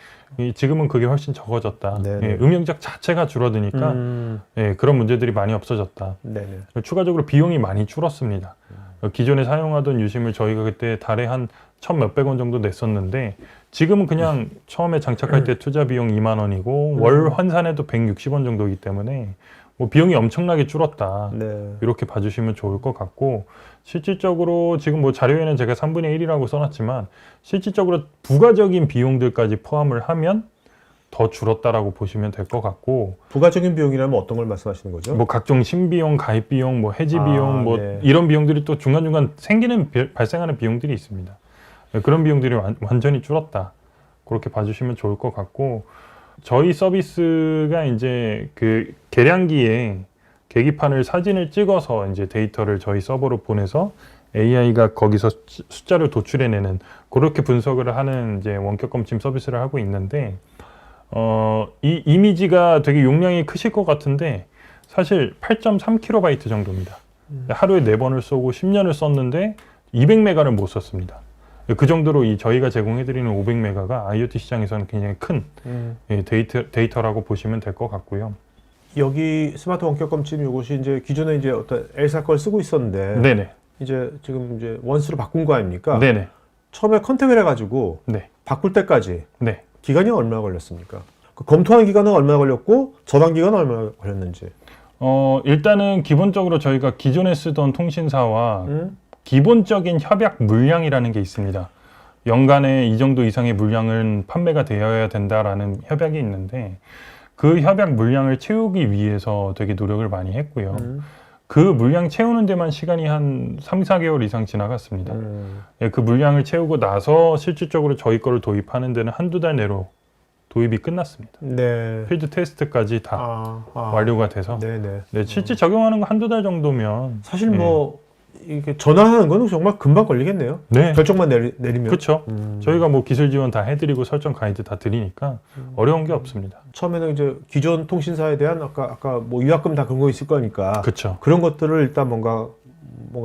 지금은 그게 훨씬 적어졌다. 예, 음영 지역 자체가 줄어드니까 예, 그런 문제들이 많이 없어졌다. 네네. 추가적으로 비용이 많이 줄었습니다. 기존에 사용하던 유심을 저희가 그때 달에 한 1,000몇백 원 정도 냈었는데 지금은 그냥 처음에 장착할 때 투자 비용 2만 원이고 월 환산해도 160원 정도이기 때문에 뭐 비용이 엄청나게 줄었다. 네. 이렇게 봐주시면 좋을 것 같고 실질적으로 지금 뭐 자료에는 제가 3분의 1이라고 써놨지만 실질적으로 부가적인 비용들까지 포함을 하면 더 줄었다라고 보시면 될 것 같고 부가적인 비용이라면 어떤 걸 말씀하시는 거죠? 뭐 각종 신비용, 가입 비용, 뭐 해지 비용, 뭐 네. 이런 비용들이 또 중간중간 발생하는 비용들이 있습니다. 그런 비용들이 완전히 줄었다. 그렇게 봐주시면 좋을 것 같고 저희 서비스가 이제 그 계량기에 계기판을 사진을 찍어서 이제 데이터를 저희 서버로 보내서 AI가 거기서 숫자를 도출해내는 그렇게 분석을 하는 이제 원격 검침 서비스를 하고 있는데 이 이미지가 되게 용량이 크실 것 같은데 사실 8.3KB 정도입니다. 하루에 4번을 쏘고 10년을 썼는데 200메가를 못 썼습니다. 그 정도로 저희가 제공해드리는 500메가가 IoT 시장에서는 굉장히 큰 데이터라고 보시면 될 것 같고요. 여기 스마트 원격 검침 이것이 이제 기존에 이제 어떤 L사 걸 쓰고 있었는데 네네. 이제 지금 이제 원수로 바꾼 거 아닙니까? 네네. 처음에 컨택을 해가지고 네. 바꿀 때까지 네. 기간이 얼마나 걸렸습니까? 그 검토하는 기간은 얼마나 걸렸고 전환 기간은 얼마나 걸렸는지. 일단은 기본적으로 저희가 기존에 쓰던 통신사와 기본적인 협약 물량이라는 게 있습니다. 연간에 이 정도 이상의 물량은 판매가 되어야 된다라는 협약이 있는데 그 협약 물량을 채우기 위해서 되게 노력을 많이 했고요. 그 물량 채우는 데만 시간이 한 3, 4개월 이상 지나갔습니다. 예, 그 물량을 채우고 나서 실질적으로 저희 거를 도입하는 데는 한두 달 내로 도입이 끝났습니다. 네. 필드 테스트까지 다 완료가 돼서 네네. 네, 실제 적용하는 거 한두 달 정도면 사실 뭐 이게 전환하는 거는 정말 금방 걸리겠네요. 네. 결정만 내리면. 그렇죠. 저희가 뭐 기술 지원 다 해드리고 설정 가이드 다 드리니까 어려운 게 없습니다. 처음에는 이제 기존 통신사에 대한 아까 뭐 위약금 다 그런 거 있을 거니까 그렇죠. 그런 것들을 일단 뭔가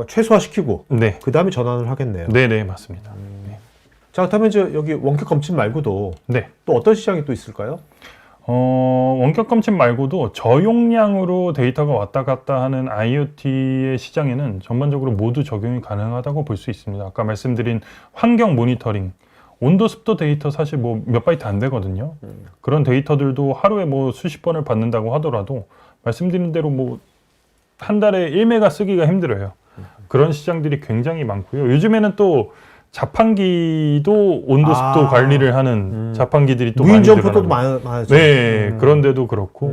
최소화시키고 네. 그 다음에 전환을 하겠네요. 네네 맞습니다. 네. 자, 그렇다면 이제 여기 원격 검침 말고도 네. 또 어떤 시장이 또 있을까요? 원격 검침 말고도 저용량으로 데이터가 왔다 갔다 하는 IoT의 시장에는 전반적으로 모두 적용이 가능하다고 볼 수 있습니다. 아까 말씀드린 환경 모니터링, 온도 습도 데이터 사실 뭐 몇 바이트 안 되거든요. 그런 데이터들도 하루에 뭐 수십 번을 받는다고 하더라도 말씀드린 대로 뭐 한 달에 1메가 쓰기가 힘들어요. 그런 시장들이 굉장히 많고요. 요즘에는 또 자판기도 온도 습도 관리를 하는 자판기들이 또 무인 많이 점포도 늘어나고 많아죠. 네, 그런데도 그렇고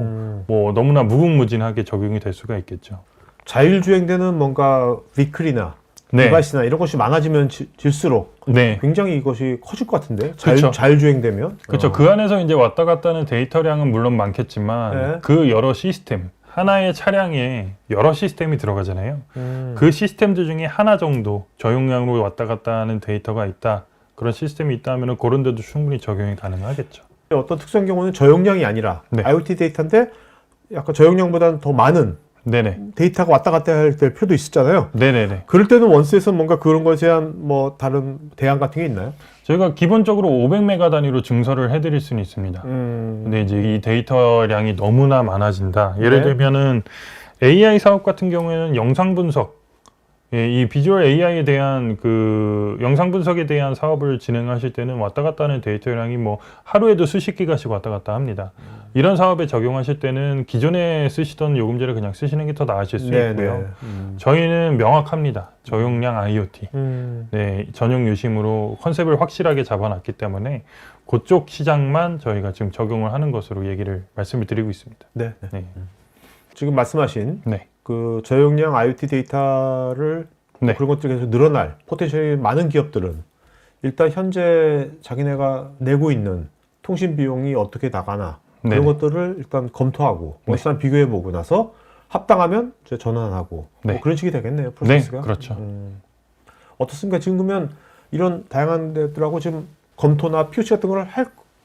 뭐 너무나 무궁무진하게 적용이 될 수가 있겠죠. 자율주행되는 뭔가 비클이나 네. 디바이스나 이런 것이 많아지면 질수록 네. 굉장히 이것이 커질 것 같은데 그쵸. 자율주행되면 그렇죠. 그 안에서 이제 왔다 갔다 하는 데이터량은 물론 많겠지만 네. 그 여러 시스템 하나의 차량에 여러 시스템이 들어가잖아요. 그 시스템들 중에 하나 정도 저용량으로 왔다 갔다 하는 데이터가 있다. 그런 시스템이 있다면 그런 데도 충분히 적용이 가능하겠죠. 어떤 특수한 경우는 저용량이 아니라 네. IoT 데이터인데 약간 저용량보다는 더 많은 네네. 데이터가 왔다 갔다 할 필요도 있었잖아요. 네네네. 그럴 때는 원스에서 뭔가 그런 것에 대한 뭐 다른 대안 같은 게 있나요? 저희가 기본적으로 500메가 단위로 증설을 해드릴 수는 있습니다. 근데 이제 이 데이터량이 너무나 많아진다. 예를 네. 들면은 AI 사업 같은 경우에는 영상 분석, 예, 이 비주얼 AI에 대한 그 영상 분석에 대한 사업을 진행하실 때는 왔다 갔다 하는 데이터량이 뭐 하루에도 수십 기가씩 왔다 갔다 합니다. 이런 사업에 적용하실 때는 기존에 쓰시던 요금제를 그냥 쓰시는 게 더 나으실 수 있고요. 저희는 명확합니다. 저용량 IoT. 네, 전용 유심으로 컨셉을 확실하게 잡아놨기 때문에 그쪽 시장만 저희가 지금 적용을 하는 것으로 말씀을 드리고 있습니다. 네. 네. 지금 말씀하신 네. 그 저용량 IoT 데이터를 네. 그런 것들이 계속 늘어날 포텐셜이 많은 기업들은 일단 현재 자기네가 내고 있는 통신 비용이 어떻게 나가나 그런 네네. 것들을 일단 검토하고 네. 일단 비교해 보고 나서 합당하면 이제 전환하고 네. 뭐 그런 식이 되겠네요. 네, 프로세스가. 그렇죠. 어떻습니까? 지금 그러면 이런 다양한 데들하고 지금 검토나 POC 같은 걸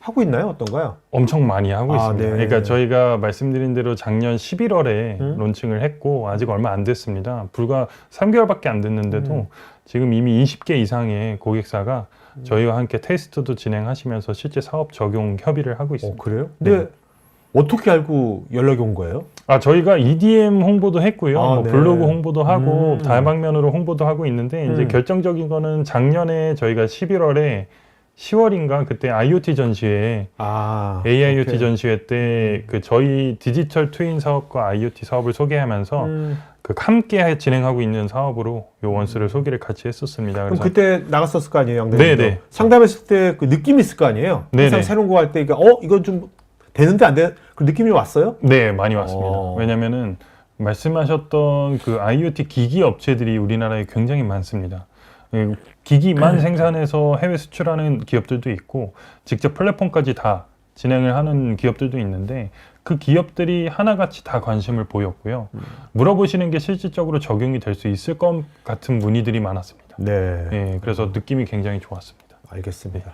하고 있나요? 어떤가요? 엄청 많이 하고 있습니다. 네. 그러니까 저희가 말씀드린 대로 작년 11월에 론칭을 했고 아직 얼마 안 됐습니다. 불과 3개월밖에 안 됐는데도 지금 이미 20개 이상의 고객사가 저희와 함께 테스트도 진행하시면서 실제 사업 적용 협의를 하고 있습니다. 그래요? 근데 네. 어떻게 알고 연락이 온 거예요? 저희가 EDM 홍보도 했고요. 뭐 네. 블로그 홍보도 하고 다방면으로 홍보도 하고 있는데 이제 음. 결정적인 거는 작년에 저희가 11월에 10월인가 그때 IoT 전시회 AIoT 오케이. 전시회 때 그 저희 디지털 트윈 사업과 IoT 사업을 소개하면서 그 함께 진행하고 있는 사업으로 요 원스를 소개를 같이 했었습니다. 그럼 그래서 그때 나갔었을 거 아니에요, 양대님도? 네네. 상담했을 때 그 느낌이 있을 거 아니에요? 항상 네네. 새로운 거 할 때, 이건 좀 되는데 안 돼? 그 느낌이 왔어요? 네, 많이 왔습니다. 어. 왜냐면은 말씀하셨던 그 IoT 기기 업체들이 우리나라에 굉장히 많습니다. 기기만 생산해서 해외 수출하는 기업들도 있고 직접 플랫폼까지 다 진행을 하는 기업들도 있는데 그 기업들이 하나같이 다 관심을 보였고요. 물어보시는 게 실질적으로 적용이 될 수 있을 것 같은 문의들이 많았습니다. 네. 예, 그래서 느낌이 굉장히 좋았습니다. 알겠습니다.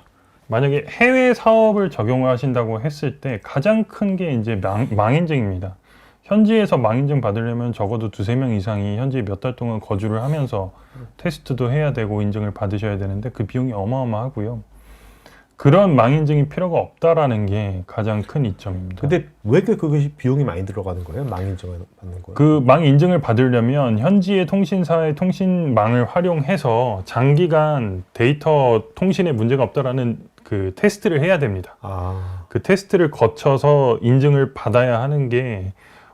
만약에 해외 사업을 적용을 하신다고 했을 때 가장 큰 게 이제 망인증입니다. 현지에서 망인증 받으려면 적어도 2-3명 이상이 현지에 몇 달 동안 거주를 하면서 테스트도 해야 되고 인증을 받으셔야 되는데 그 비용이 어마어마하고요. 그런 망인증이 필요가 없다라는 게 가장 큰 이점입니다. 근데 왜 그것이 비용이 많이 들어가는 거예요? 망인증을 받는 거예요? 그 망인증을 받으려면 현지의 통신사의 통신망을 활용해서 장기간 데이터 통신에 문제가 없다라는 그 테스트를 해야 됩니다. 그 테스트를 거쳐서 인증을 받아야 하는 게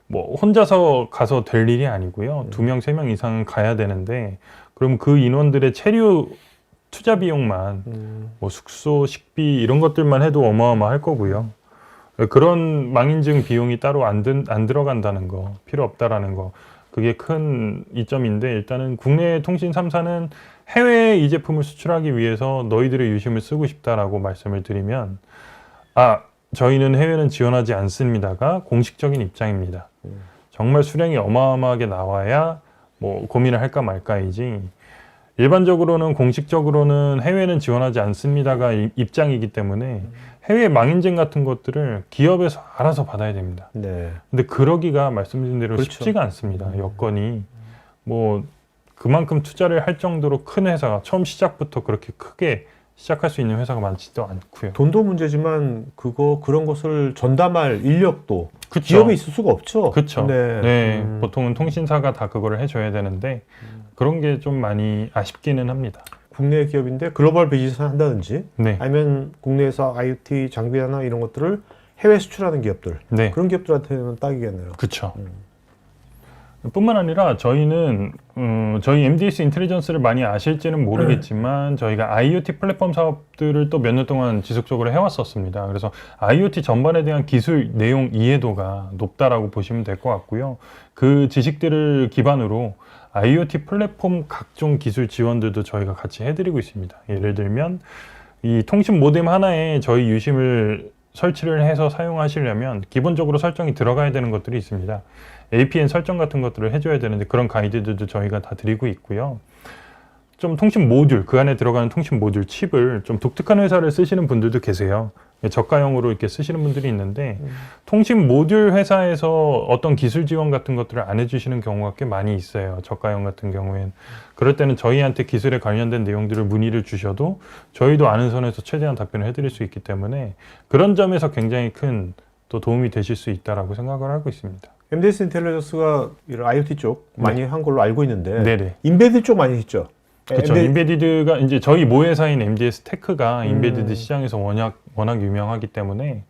뭐 혼자서 가서 될 일이 아니고요. 2명, 3명 이상은 가야 되는데 그럼 그 인원들의 체류 투자 비용만 뭐 숙소, 식비 이런 것들만 해도 어마어마할 거고요. 그런 망인증 비용이 따로 안 들어간다는 거, 필요 없다라는 거, 그게 큰 이점인데 일단은 국내 통신 3사는 해외에 이 제품을 수출하기 위해서 너희들의 유심을 쓰고 싶다라고 말씀을 드리면 저희는 해외는 지원하지 않습니다가 공식적인 입장입니다. 정말 수량이 어마어마하게 나와야 뭐 고민을 할까 말까이지 일반적으로는 공식적으로는 해외는 지원하지 않습니다가 입장이기 때문에 해외 망인증 같은 것들을 기업에서 알아서 받아야 됩니다. 네. 근데 그러기가 말씀드린 대로 그렇죠. 쉽지가 않습니다. 여건이 뭐 그만큼 투자를 할 정도로 큰 회사가 처음 시작부터 그렇게 크게 시작할 수 있는 회사가 많지도 않고요. 돈도 문제지만 그런 것을 전담할 인력도 그쵸. 기업에 있을 수가 없죠. 그렇죠. 네. 네, 보통은 통신사가 다 그거를 해줘야 되는데 그런 게 좀 많이 아쉽기는 합니다. 국내 기업인데 글로벌 비즈니스 한다든지 네, 아니면 국내에서 IoT 장비나 이런 것들을 해외 수출하는 기업들 네, 그런 기업들한테는 딱이겠네요. 그렇죠. 뿐만 아니라 저희는 저희 MDS 인텔리전스를 많이 아실지는 모르겠지만 저희가 IoT 플랫폼 사업들을 또 몇 년 동안 지속적으로 해왔었습니다. 그래서 IoT 전반에 대한 기술 내용 이해도가 높다라고 보시면 될 것 같고요. 그 지식들을 기반으로 IoT 플랫폼 각종 기술 지원들도 저희가 같이 해드리고 있습니다. 예를 들면 이 통신 모뎀 하나에 저희 유심을 설치를 해서 사용하시려면 기본적으로 설정이 들어가야 되는 것들이 있습니다. APN 설정 같은 것들을 해줘야 되는데 그런 가이드들도 저희가 다 드리고 있고요. 좀 통신 모듈, 그 안에 들어가는 통신 모듈 칩을 좀 독특한 회사를 쓰시는 분들도 계세요. 저가형으로 이렇게 쓰시는 분들이 있는데 통신 모듈 회사에서 어떤 기술 지원 같은 것들을 안 해주시는 경우가 꽤 많이 있어요. 저가형 같은 경우에는. 그럴 때는 저희한테 기술에 관련된 내용들을 문의를 주셔도 저희도 아는 선에서 최대한 답변을 해드릴 수 있기 때문에 그런 점에서 굉장히 큰 또 도움이 되실 수 있다라고 생각을 하고 있습니다. MDS 인텔리전스가 이런 IoT 쪽 많이 한 걸로 알고 있는데 네네. 인베디드 쪽 많이 했죠. 그렇죠. 인베디드가 이제 저희 모회사인 MDS 테크가 인베디드 시장에서 워낙 유명하기 때문에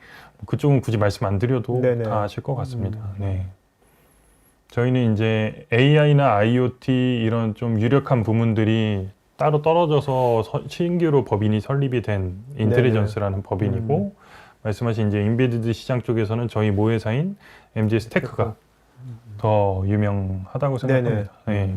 그쪽은 굳이 말씀 안 드려도 네네. 다 아실 것 같습니다. 네. 저희는 이제 AI나 IoT 이런 좀 유력한 부문들이 따로 떨어져서 신규로 법인이 설립이 된 인텔리전스라는 법인이고 말씀하신 이제 인베디드 시장 쪽에서는 저희 모회사인 MDS 테크가 더 유명하다고 생각합니다. 네.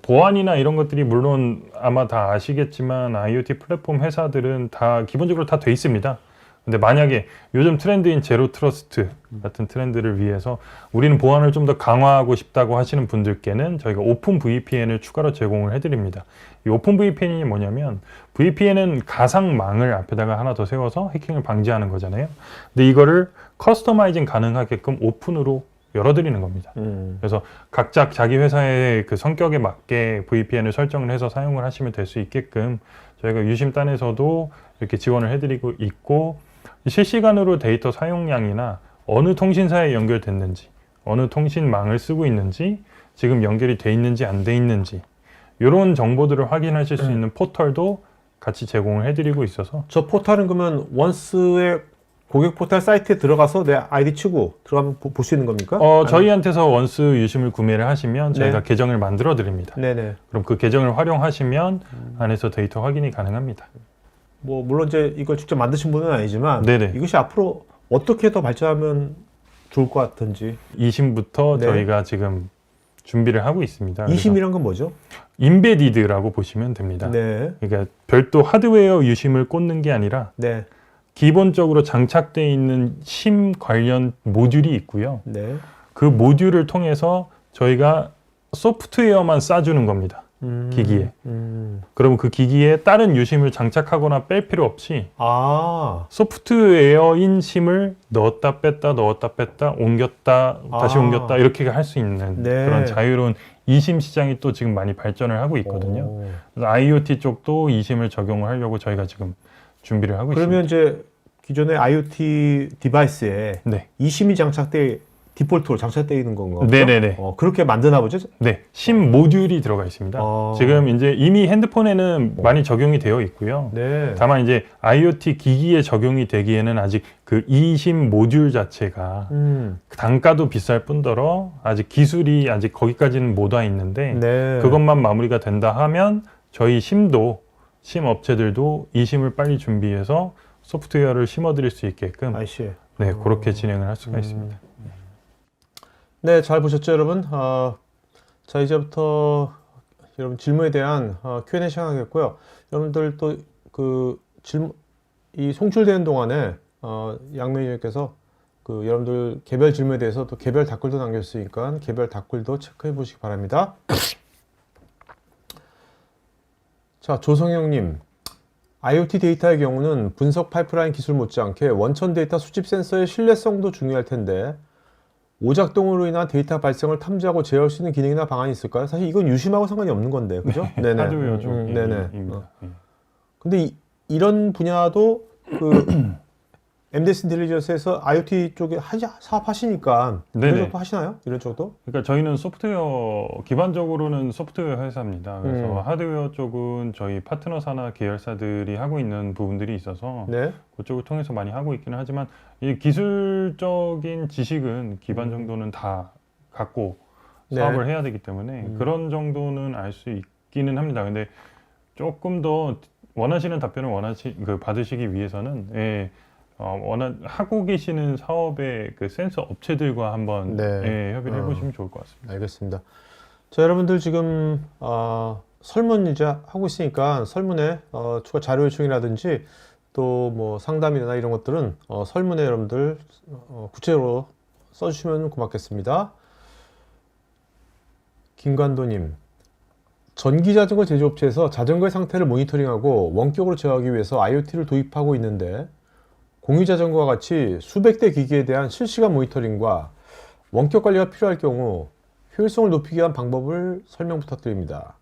보안이나 이런 것들이 물론 아마 다 아시겠지만 IoT 플랫폼 회사들은 다 기본적으로 다 돼 있습니다. 근데 만약에 요즘 트렌드인 제로 트러스트 같은 트렌드를 위해서 우리는 보안을 좀 더 강화하고 싶다고 하시는 분들께는 저희가 오픈 VPN을 추가로 제공을 해드립니다. 이 오픈 VPN이 뭐냐면 VPN은 가상망을 앞에다가 하나 더 세워서 해킹을 방지하는 거잖아요. 근데 이거를 커스터마이징 가능하게끔 오픈으로 열어드리는 겁니다. 그래서 각자 자기 회사의 그 성격에 맞게 VPN을 설정을 해서 사용을 하시면 될 수 있게끔 저희가 유심단에서도 이렇게 지원을 해드리고 있고 실시간으로 데이터 사용량이나 어느 통신사에 연결됐는지 어느 통신망을 쓰고 있는지 지금 연결이 돼 있는지 안 돼 있는지 이런 정보들을 확인하실 수 있는 포털도 같이 제공을 해드리고 있어서 저 포털은 그러면 원스의 고객 포털 사이트에 들어가서 내 아이디 치고 들어가면 볼 수 있는 겁니까? 저희한테서 원스 유심을 구매를 하시면 저희가 계정을 만들어 드립니다. 네네. 그럼 그 계정을 활용하시면 안에서 데이터 확인이 가능합니다. 뭐 물론 이제 이걸 직접 만드신 분은 아니지만 네네. 이것이 앞으로 어떻게 더 발전하면 좋을 것 같은지. 이심부터 저희가 지금 준비를 하고 있습니다. 이심이란 건 뭐죠? 인베디드라고 보시면 됩니다. 네. 그러니까 별도 하드웨어 유심을 꽂는 게 아니라 네. 기본적으로 장착되어 있는 심 관련 모듈이 있고요. 네. 그 모듈을 통해서 저희가 소프트웨어만 쏴주는 겁니다. 기기에. 그러면 그 기기에 다른 유심을 장착하거나 뺄 필요 없이 소프트웨어인 심을 넣었다 뺐다 옮겼다 다시 옮겼다 이렇게 할 수 있는 그런 자유로운 이심 시장이 또 지금 많이 발전을 하고 있거든요. 그래서 IoT 쪽도 이심을 적용을 하려고 저희가 지금 준비를 하고 있습니다. 그러면 이제 기존의 IoT 디바이스에 이심이 디폴트로 장착되어 있는 건가요? 네네네. 그렇게 만드나 보죠? 네. 심 모듈이 들어가 있습니다. 지금 이제 이미 핸드폰에는 많이 적용이 되어 있고요. 다만 이제 IoT 기기에 적용이 되기에는 아직 그 이심 모듈 자체가 단가도 비쌀 뿐더러 아직 기술이 아직 거기까지는 못 와 있는데 그것만 마무리가 된다 하면 저희 심 업체들도 이심을 빨리 준비해서 소프트웨어를 심어드릴 수 있게끔 그렇게 진행을 할 수가 있습니다. 네, 잘 보셨죠, 여러분? 자, 이제부터 여러분 질문에 대한 Q&A 시작하겠고요. 여러분들 또 이 송출되는 동안에 양매니저께서 여러분들 개별 질문에 대해서 또 개별 댓글도 남겼으니까 개별 댓글도 체크해 보시기 바랍니다. 자, 조성영님. IoT 데이터의 경우는 분석 파이프라인 기술 못지않게 원천 데이터 수집 센서의 신뢰성도 중요할 텐데 오작동으로 인한 데이터 발생을 탐지하고 제어할 수 있는 기능이나 방안이 있을까요? 사실 이건 유심하고 상관이 없는 건데, 그죠? 네네. 하드웨어 쪽입니다. 근데 이런 분야도 MDS 인텔리전스에서 IoT 쪽에 사업하시니까 이런 쪽도 하시나요? 이런 쪽도? 그러니까 저희는 기반적으로는 소프트웨어 회사입니다. 그래서 하드웨어 쪽은 저희 파트너사나 계열사들이 하고 있는 부분들이 있어서 그쪽을 통해서 많이 하고 있기는 하지만 이 기술적인 지식은 기반 정도는 다 갖고 사업을 해야 되기 때문에 그런 정도는 알 수 있기는 합니다. 근데 조금 더 원하시는 답변을 받으시기 위해서는 하고 계시는 사업의 그 센서 업체들과 한번 협의를 해보시면 좋을 것 같습니다. 알겠습니다. 자, 여러분들 지금 설문 이제 하고 있으니까 설문에 추가 자료 요청이라든지 또 뭐 상담이나 이런 것들은 설문에 여러분들 구체적으로 써주시면 고맙겠습니다. 김관도님. 전기자전거 제조업체에서 자전거의 상태를 모니터링하고 원격으로 제어하기 위해서 IoT를 도입하고 있는데 공유 자전거와 같이 수백 대 기기에 대한 실시간 모니터링과 원격 관리가 필요할 경우 효율성을 높이기 위한 방법을 설명 부탁드립니다.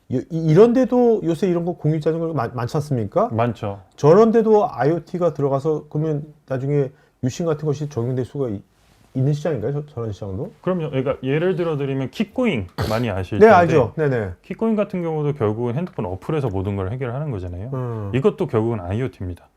이런데도 요새 이런 거 공유 자전거 많지 않습니까? 많죠. 저런데도 IoT가 들어가서 그러면 나중에 유심 같은 것이 적용될 수가 있는 시장인가요? 저런 시장도? 그럼요. 그러니까 예를 들어 드리면 킥고잉 많이 아실 네, 텐데 알죠. 네네. 킥고잉 같은 경우도 결국은 핸드폰 어플에서 모든 걸 해결하는 거잖아요. 이것도 결국은 IoT입니다.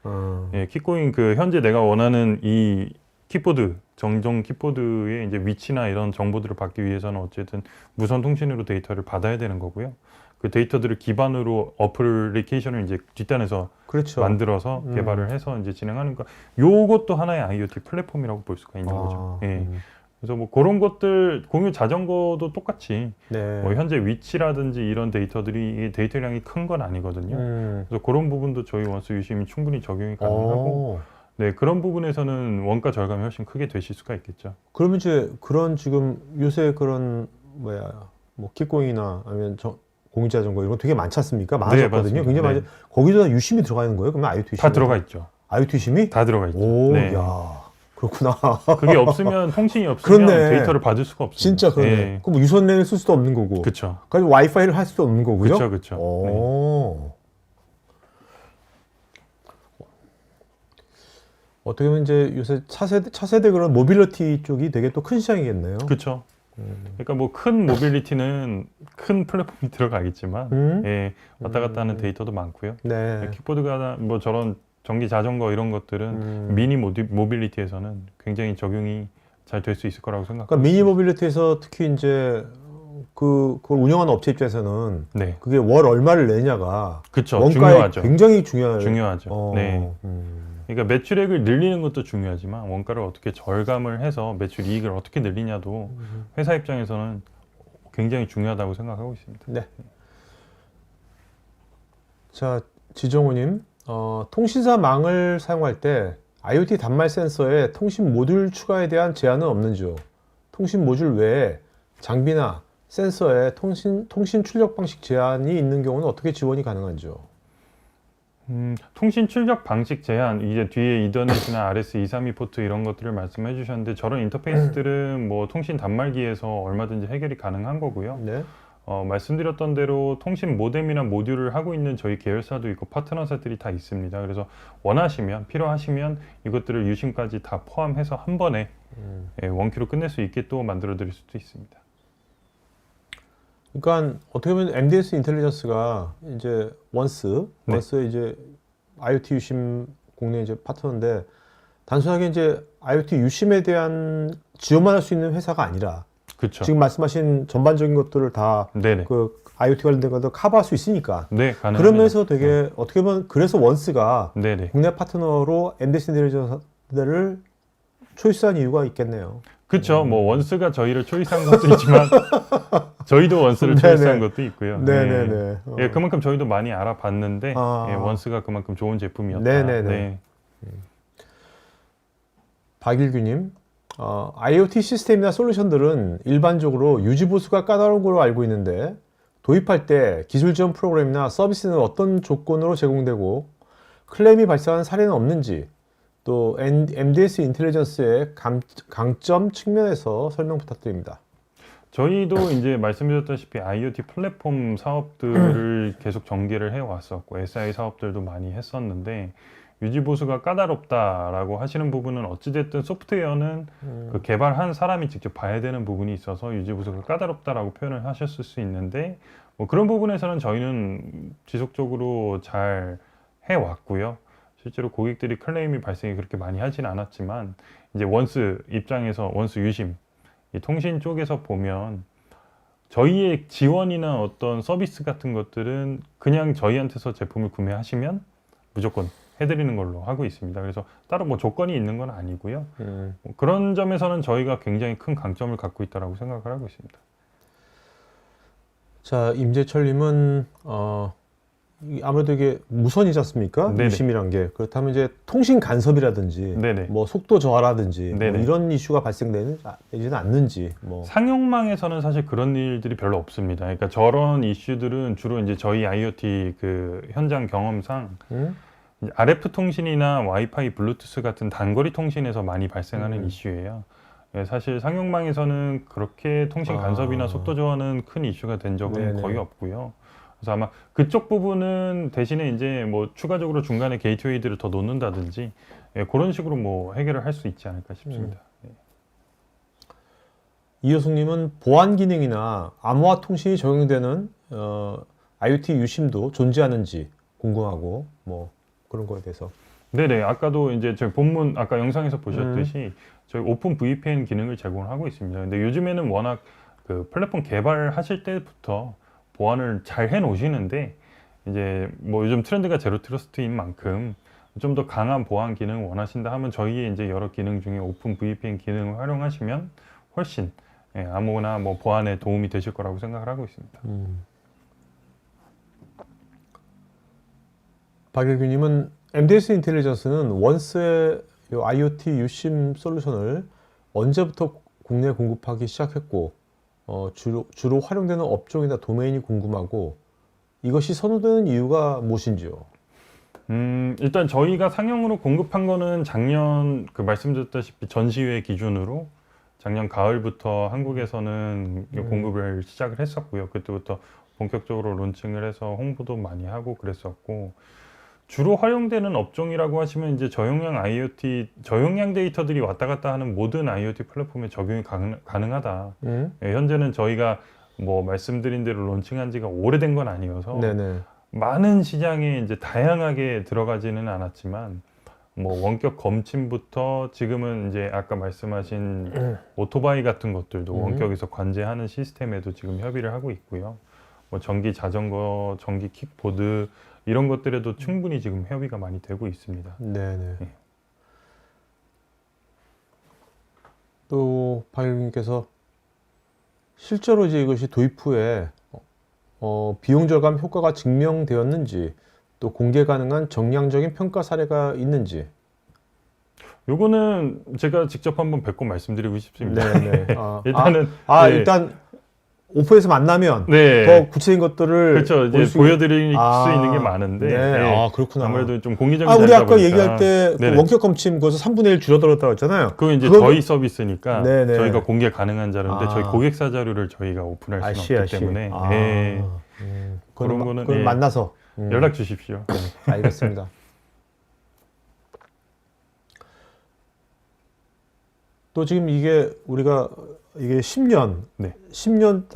예, 킥고잉 그 현재 내가 원하는 이 키보드 정정 키보드의 이제 위치나 이런 정보들을 받기 위해서는 어쨌든 무선 통신으로 데이터를 받아야 되는 거고요. 그 데이터들을 기반으로 어플리케이션을 이제 뒷단에서 그렇죠. 만들어서 개발을 해서 이제 진행하는 거. 요것도 하나의 IoT 플랫폼이라고 볼 수가 있는 거죠. 예. 그래서 뭐 그런 것들 공유 자전거도 똑같이 네. 뭐 현재 위치라든지 이런 데이터들이 데이터량이 큰 건 아니거든요. 그래서 그런 부분도 저희 원수 유심이 충분히 적용이 가능하고 네, 그런 부분에서는 원가 절감이 훨씬 크게 되실 수가 있겠죠. 그러면 이제 그런 지금 요새 그런 뭐 킥고잉이나 아니면 공유 자전거 이런 거 되게 많지 않습니까? 많아졌거든요. 맞습니다. 굉장히 많이 거기다 다 유심이 들어가 있는 거예요? 그러면 IoT 유심이 다 들어가 있죠. IoT 유심이? 다 들어가 있죠. 오, 네. 야, 그렇구나. 그게 없으면 통신이 없으면 그렇네. 데이터를 받을 수가 없습니다. 진짜 그러네. 네. 그럼 뭐 유선랜을 쓸 수도 없는 거고. 그렇죠. 그러니까 와이파이를 할 수도 없는 거고요. 그렇죠, 그렇죠. 오. 어떻게 보면 이제 요새 차세대 그런 모빌리티 쪽이 되게 또 큰 시장이겠네요. 그렇죠. 그러니까 뭐 큰 모빌리티는 큰 플랫폼이 들어가겠지만 예, 왔다 갔다 하는 데이터도 많고요. 네. 킥보드가 뭐 저런 전기 자전거 이런 것들은 미니 모빌리티에서는 굉장히 적용이 잘 될 수 있을 거라고 생각합니다. 그러니까 미니 모빌리티에서 특히 이제 그걸 운영하는 업체 입장에서는 네, 그게 월 얼마를 내냐가 그렇죠. 원가에 중요하죠. 굉장히 중요해요. 중요하죠. 네. 그러니까 매출액을 늘리는 것도 중요하지만 원가를 어떻게 절감을 해서 매출 이익을 어떻게 늘리냐도 회사 입장에서는 굉장히 중요하다고 생각하고 있습니다. 네. 자, 지정우님, 통신사망을 사용할 때 IoT 단말 센서에 통신 모듈 추가에 대한 제한은 없는지요? 통신 모듈 외에 장비나 센서에 통신 출력 방식 제한이 있는 경우는 어떻게 지원이 가능한지요? 통신 출력 방식 제한, 이제 뒤에 이더넷이나 RS232 포트 이런 것들을 말씀해 주셨는데 저런 인터페이스들은 뭐 통신 단말기에서 얼마든지 해결이 가능한 거고요. 네. 말씀드렸던 대로 통신 모뎀이나 모듈을 하고 있는 저희 계열사도 있고 파트너사들이 다 있습니다. 그래서 원하시면, 필요하시면 이것들을 유심까지 다 포함해서 한 번에 원키로 끝낼 수 있게 또 만들어 드릴 수도 있습니다. 그러니까 어떻게 보면 MDS 인텔리전스가 이제 원스의 이제 IoT 유심 국내 이제 파트너인데 단순하게 이제 IoT 유심에 대한 지원만 할 수 있는 회사가 아니라 그렇죠. 지금 말씀하신 전반적인 것들을 다 네네. 그 IoT 관련된 것도 커버할 수 있으니까 네, 가능합니다. 그러면서 되게 어떻게 보면 그래서 원스가 네네. 국내 파트너로 MDS 인텔리전스를 초이스한 이유가 있겠네요. 그렇죠. 뭐 원스가 저희를 초이스한 것도 있지만 저희도 원스를 초이스한 것도 있고요. 네네네. 예, 그만큼 저희도 많이 알아봤는데 아. 예, 원스가 그만큼 좋은 제품이었다. 네네네. 네. 박일규님, IoT 시스템이나 솔루션들은 일반적으로 유지 보수가 까다로운 걸로 알고 있는데 도입할 때 기술 지원 프로그램이나 서비스는 어떤 조건으로 제공되고 클레임이 발생한 사례는 없는지 또 MDS 인텔리전스의 강점 측면에서 설명 부탁드립니다. 저희도 이제 말씀드렸다시피 IoT 플랫폼 사업들을 계속 전개를 해왔었고 SI 사업들도 많이 했었는데 유지 보수가 까다롭다라고 하시는 부분은 어찌됐든 소프트웨어는 그 개발한 사람이 직접 봐야 되는 부분이 있어서 유지 보수가 까다롭다라고 표현을 하셨을 수 있는데 뭐 그런 부분에서는 저희는 지속적으로 잘 해왔고요. 실제로 고객들이 클레임이 발생이 그렇게 많이 하지는 않았지만 이제 원스 입장에서 원스 유심 이 통신 쪽에서 보면 저희의 지원이나 어떤 서비스 같은 것들은 그냥 저희한테서 제품을 구매하시면 무조건 해드리는 걸로 하고 있습니다. 그래서 따로 뭐 조건이 있는 건 아니고요. 뭐 그런 점에서는 저희가 굉장히 큰 강점을 갖고 있다고 생각을 하고 있습니다. 자, 임재철님은 아무래도 이게 무선이지 않습니까? 네네. 유심이란 게 그렇다면 이제 통신 간섭이라든지 네네. 뭐 속도 저하라든지 뭐 네네. 이런 이슈가 발생되지는 않는지 뭐 상용망에서는 사실 그런 일들이 별로 없습니다. 그러니까 저런 이슈들은 주로 이제 저희 IoT 그 현장 경험상 이제 RF 통신이나 와이파이, 블루투스 같은 단거리 통신에서 많이 발생하는 이슈예요. 예, 사실 상용망에서는 그렇게 통신 간섭이나 속도 저하는 큰 이슈가 된 적은 네네. 거의 없고요. 그래서 아마 그쪽 부분은 대신에 이제 뭐 추가적으로 중간에 게이트웨이들을 더 놓는다든지 예, 그런 식으로 뭐 해결을 할 수 있지 않을까 싶습니다. 예. 이효숙님은 보안 기능이나 암호화 통신이 적용되는 IoT 유심도 존재하는지 궁금하고 뭐 그런 거에 대해서. 네네. 아까도 이제 저희 본문 아까 영상에서 보셨듯이 저희 오픈 VPN 기능을 제공을 하고 있습니다. 근데 요즘에는 워낙 그 플랫폼 개발하실 때부터 보안을 잘 해놓으시는데 이제 뭐 요즘 트렌드가 제로 트러스트인 만큼 좀 더 강한 보안 기능을 원하신다 하면 저희의 이제 여러 기능 중에 오픈 VPN 기능을 활용하시면 훨씬 예, 암호나 뭐 보안에 도움이 되실 거라고 생각을 하고 있습니다. 박일규님은 MDS 인텔리전스는 원스의 요 IoT 유심 솔루션을 언제부터 국내에 공급하기 시작했고 주로 활용되는 업종이나 도메인이 궁금하고 이것이 선호되는 이유가 무엇인지요? 일단 저희가 상용으로 공급한 거는 작년 그 말씀드렸다시피 전시회 기준으로 작년 가을부터 한국에서는 공급을 시작을 했었고요. 그때부터 본격적으로 론칭을 해서 홍보도 많이 하고 그랬었고 주로 활용되는 업종이라고 하시면 이제 저용량 IoT, 저용량 데이터들이 왔다 갔다 하는 모든 IoT 플랫폼에 적용이 가능하다. 예, 현재는 저희가 뭐 말씀드린 대로 론칭한 지가 오래된 건 아니어서 네네. 많은 시장에 이제 다양하게 들어가지는 않았지만 뭐 원격 검침부터 지금은 이제 아까 말씀하신 오토바이 같은 것들도 원격에서 관제하는 시스템에도 지금 협의를 하고 있고요. 뭐 전기 자전거, 전기 킥보드 이런 것들에도 충분히 지금 협의가 많이 되고 있습니다. 네네. 예. 또 박일규님께서 실제로 이제 이것이 도입 후에 비용 절감 효과가 증명되었는지 또 공개 가능한 정량적인 평가 사례가 있는지. 요거는 제가 직접 한번 뵙고 말씀드리고 싶습니다. 네네. 일단은 네. 일단 오프에서 만나면 네. 더 구체적인 것들을 그렇죠. 이제 보여드릴 수 있는 게 많은데 네. 네. 그렇구나. 아무래도 좀 공개적인 우리 자리다 아까 보니까. 얘기할 때 그 네네. 원격 검침 그것을 3분의 1 줄어들었다고 했잖아요. 그건 이제 그건- 저희 서비스니까 네네. 저희가 공개 가능한 자료인데 저희 고객사 자료를 저희가 오픈할 수는 없기 때문에 예. 그런 거는 그건 예. 만나서 연락 주십시오. 네. 알겠습니다. 또 지금 우리가 이게 10년, 네. 10년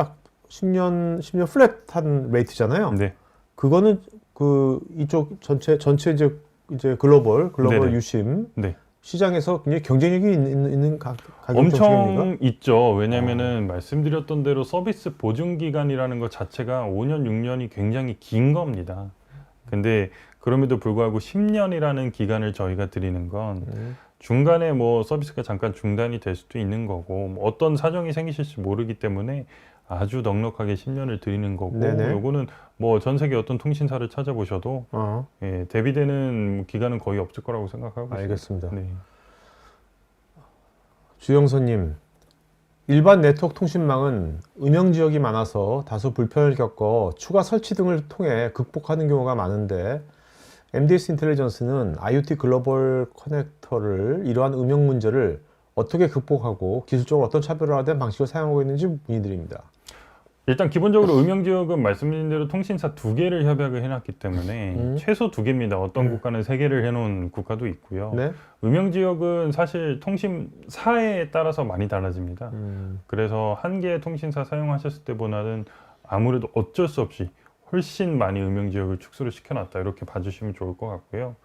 플랫한 레이트잖아요. 네. 그거는 그 이쪽 전체 이제 글로벌 네네. 유심 네. 시장에서 굉장히 경쟁력이 있는 가격 엄청 정책입니까? 있죠. 왜냐면은 말씀드렸던 대로 서비스 보증 기간이라는 것 자체가 5년, 6년이 굉장히 긴 겁니다. 근데 그럼에도 불구하고 10년이라는 기간을 저희가 드리는 건 중간에 뭐 서비스가 잠깐 중단이 될 수도 있는 거고 뭐 어떤 사정이 생기실지 모르기 때문에 아주 넉넉하게 10년을 드리는 거고 네네. 요거는 뭐 전 세계 어떤 통신사를 찾아보셔도 예, 대비되는 기간은 거의 없을 거라고 생각하고 있습니다. 알겠습니다. 네. 주영선님, 일반 네트워크 통신망은 음영 지역이 많아서 다소 불편을 겪어 추가 설치 등을 통해 극복하는 경우가 많은데 MDS 인텔리전스는 IoT 글로벌 커넥터를 이러한 음영 문제를 어떻게 극복하고 기술적으로 어떤 차별화된 방식을 사용하고 있는지 문의드립니다. 일단 기본적으로 음영 지역은 말씀드린 대로 통신사 2개를 협약을 해놨기 때문에 최소 2개입니다. 어떤 국가는 3개를 해놓은 국가도 있고요. 네? 음영 지역은 사실 통신사에 따라서 많이 달라집니다. 그래서 한 개의 통신사 사용하셨을 때보다는 아무래도 어쩔 수 없이 훨씬 많이 음영 지역을 축소를 시켜놨다 이렇게 봐주시면 좋을 것 같고요.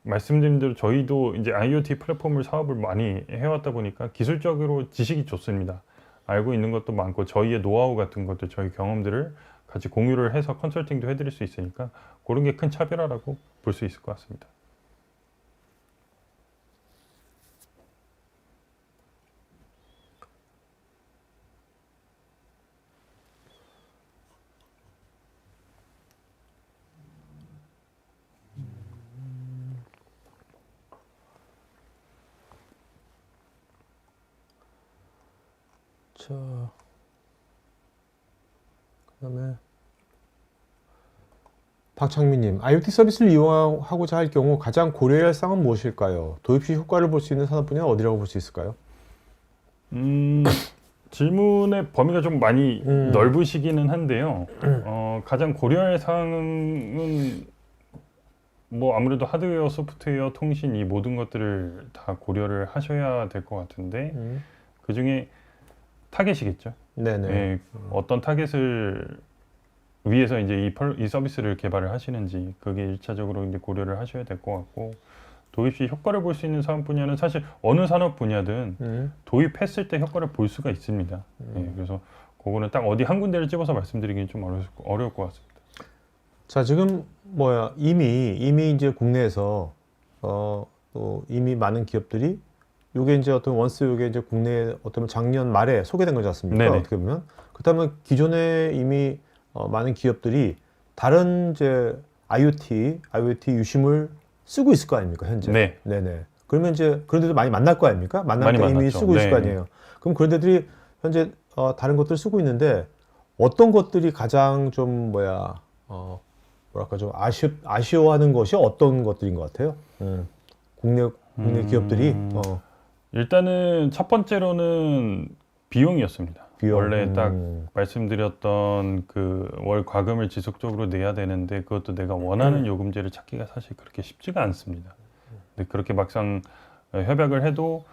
말씀드린 대로 저희도 이제 IoT 플랫폼을 사업을 많이 해왔다 보니까 기술적으로 지식이 좋습니다. 알고 있는 것도 많고 저희의 노하우 같은 것들, 저희 경험들을 같이 공유를 해서 컨설팅도 해드릴 수 있으니까 그런 게 큰 차별화라고 볼 수 있을 것 같습니다. 자, 그다음에 박창민님, IoT 서비스를 이용하고자 할 경우 가장 고려해야 할 사항은 무엇일까요? 도입 시 효과를 볼 수 있는 산업 분야는 어디라고 볼 수 있을까요? 질문의 범위가 좀 많이 넓으시기는 한데요. 가장 고려할 사항은 뭐 아무래도 하드웨어, 소프트웨어, 통신 이 모든 것들을 다 고려를 하셔야 될 것 같은데 그 중에 타겟이겠죠. 네네. 예, 어떤 타겟을 위해서 이제 이 서비스를 개발을 하시는지 그게 1차적으로 이제 고려를 하셔야 될 것 같고 도입 시 효과를 볼 수 있는 사업 분야는 사실 어느 산업 분야든 도입했을 때 효과를 볼 수가 있습니다. 예, 그래서 그거는 딱 어디 한 군데를 집어서 말씀드리기는 좀 어려울 것 같습니다. 자, 지금 이미 이제 국내에서 또 이미 많은 기업들이 요게 이제 요게 이제 국내에 작년 말에 소개된 거지 않습니까? 네네. 어떻게 보면. 그렇다면 기존에 이미 많은 기업들이 다른 이제 IoT 유심을 쓰고 있을 거 아닙니까, 현재? 네. 네네. 그러면 이제 그런 데도 많이 만날 거 아닙니까? 만날 많이 때 이미 만났죠. 쓰고 있을 거 네. 아니에요. 그럼 그런 데들이 현재 다른 것들 쓰고 있는데 어떤 것들이 가장 좀 뭐랄까 좀 아쉬워하는 것이 어떤 것들인 것 같아요? 국내 기업들이 일단은 첫 번째로는 비용이었습니다. 비용. 원래 딱 말씀드렸던 그 월 과금을 지속적으로 내야 되는데 그것도 내가 원하는 요금제를 찾기가 사실 그렇게 쉽지가 않습니다. 근데 그렇게 막상 협약을 해도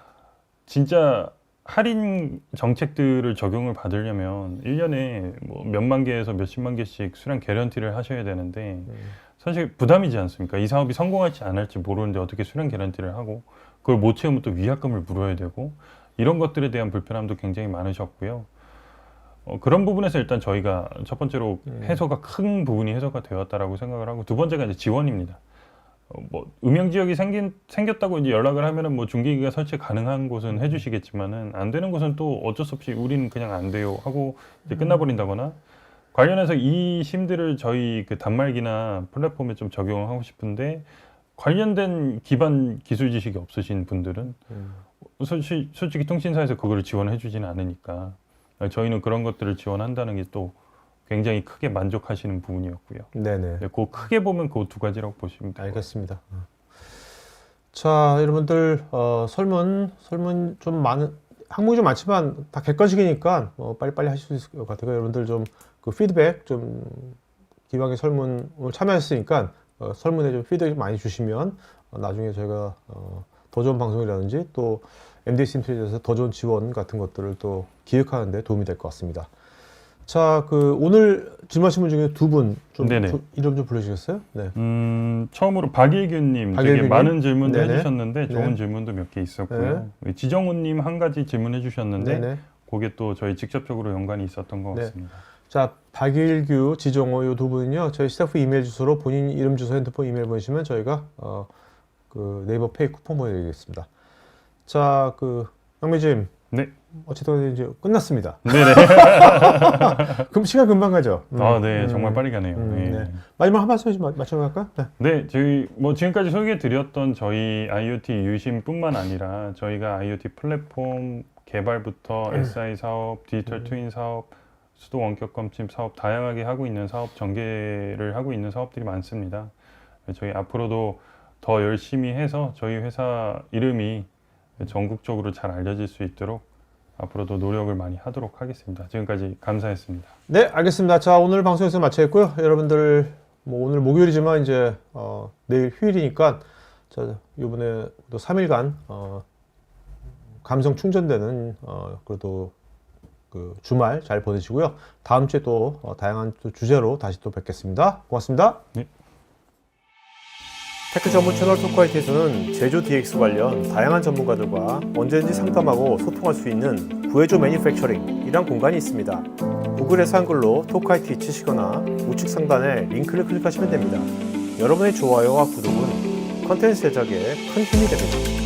진짜 할인 정책들을 적용을 받으려면 1년에 뭐 몇만 개에서 몇십만 개씩 수량 개런티를 하셔야 되는데 사실 부담이지 않습니까? 이 사업이 성공할지 안 할지 모르는데 어떻게 수량 개런티를 하고 그걸 못 채우면 또 위약금을 물어야 되고 이런 것들에 대한 불편함도 굉장히 많으셨고요. 그런 부분에서 일단 저희가 첫 번째로 해소가 큰 부분이 해소가 되었다라고 생각을 하고 두 번째가 이제 지원입니다. 뭐 음영 지역이 생겼다고 이제 연락을 하면은 뭐 중계기가 설치 가능한 곳은 해주시겠지만은 안 되는 곳은 또 어쩔 수 없이 우리는 그냥 안 돼요 하고 이제 끝나버린다거나 관련해서 이 심들을 저희 그 단말기나 플랫폼에 좀 적용하고 싶은데 관련된 기반 기술 지식이 없으신 분들은 솔직히 통신사에서 그거를 지원해 주지는 않으니까 저희는 그런 것들을 지원한다는 게 또 굉장히 크게 만족하시는 부분이었고요. 네네. 네, 그 크게 보면 그 두 가지라고 보시면 돼요. 알겠습니다. 자, 여러분들 설문 좀 많은 항목이 좀 많지만 다 객관식이니까 빨리빨리 하실 수 있을 것 같아요. 여러분들 좀 그 피드백 좀 기왕에 설문 오늘 참여했으니까 설문에 좀 피드백 많이 주시면 나중에 저희가 더 좋은 방송이라든지 또 MDS 인터넷에서 더 좋은 지원 같은 것들을 또 기획하는 데 도움이 될 것 같습니다. 자, 그 오늘 질문하신 분 중에 두 분 좀 이름 좀 불러주시겠어요? 네. 처음으로 박일규님 되게 많은 질문도 해주셨는데 좋은 질문도 몇 개 있었고요. 지정훈님 한 가지 질문해 주셨는데 그게 또 저희 직접적으로 연관이 있었던 것 같습니다. 자, 박일규, 지정호 이 두 분은요 저희 스태프 이메일 주소로 본인 이름, 주소, 핸드폰, 이메일 보내시면 저희가 그 네이버 페이 쿠폰 보내드리겠습니다. 자, 그 양매님. 네. 어쨌든 이제 끝났습니다. 네네. 그럼 시간 금방 가죠. 네, 정말 빨리 가네요. 네. 마지막 한 말씀 마치면 갈까? 네, 저희 뭐 지금까지 소개해드렸던 저희 IoT 유심뿐만 아니라 저희가 IoT 플랫폼 개발부터 SI 사업, 디지털 트윈 사업, 수도 원격 검침 사업 다양하게 하고 있는 사업 전개를 하고 있는 사업들이 많습니다. 저희 앞으로도 더 열심히 해서 저희 회사 이름이 전국적으로 잘 알려질 수 있도록 앞으로도 노력을 많이 하도록 하겠습니다. 지금까지 감사했습니다. 네, 알겠습니다. 자, 오늘 방송에서 마치겠고요. 여러분들 뭐 오늘 목요일이지만 이제 내일 휴일이니까 자, 이번에 또 3일간 감성 충전되는 그래도 그 주말 잘 보내시고요. 다음 주에 또 다양한 또 주제로 다시 또 뵙겠습니다. 고맙습니다. 네. 테크 전문 채널 토크아이티에서는 제조 DX 관련 다양한 전문가들과 언제든지 상담하고 소통할 수 있는 구해조 매니팩처링이란 공간이 있습니다. 구글에서 한글로 토크아이티 치시거나 우측 상단에 링크를 클릭하시면 됩니다. 여러분의 좋아요와 구독은 컨텐츠 제작에 큰 힘이 됩니다.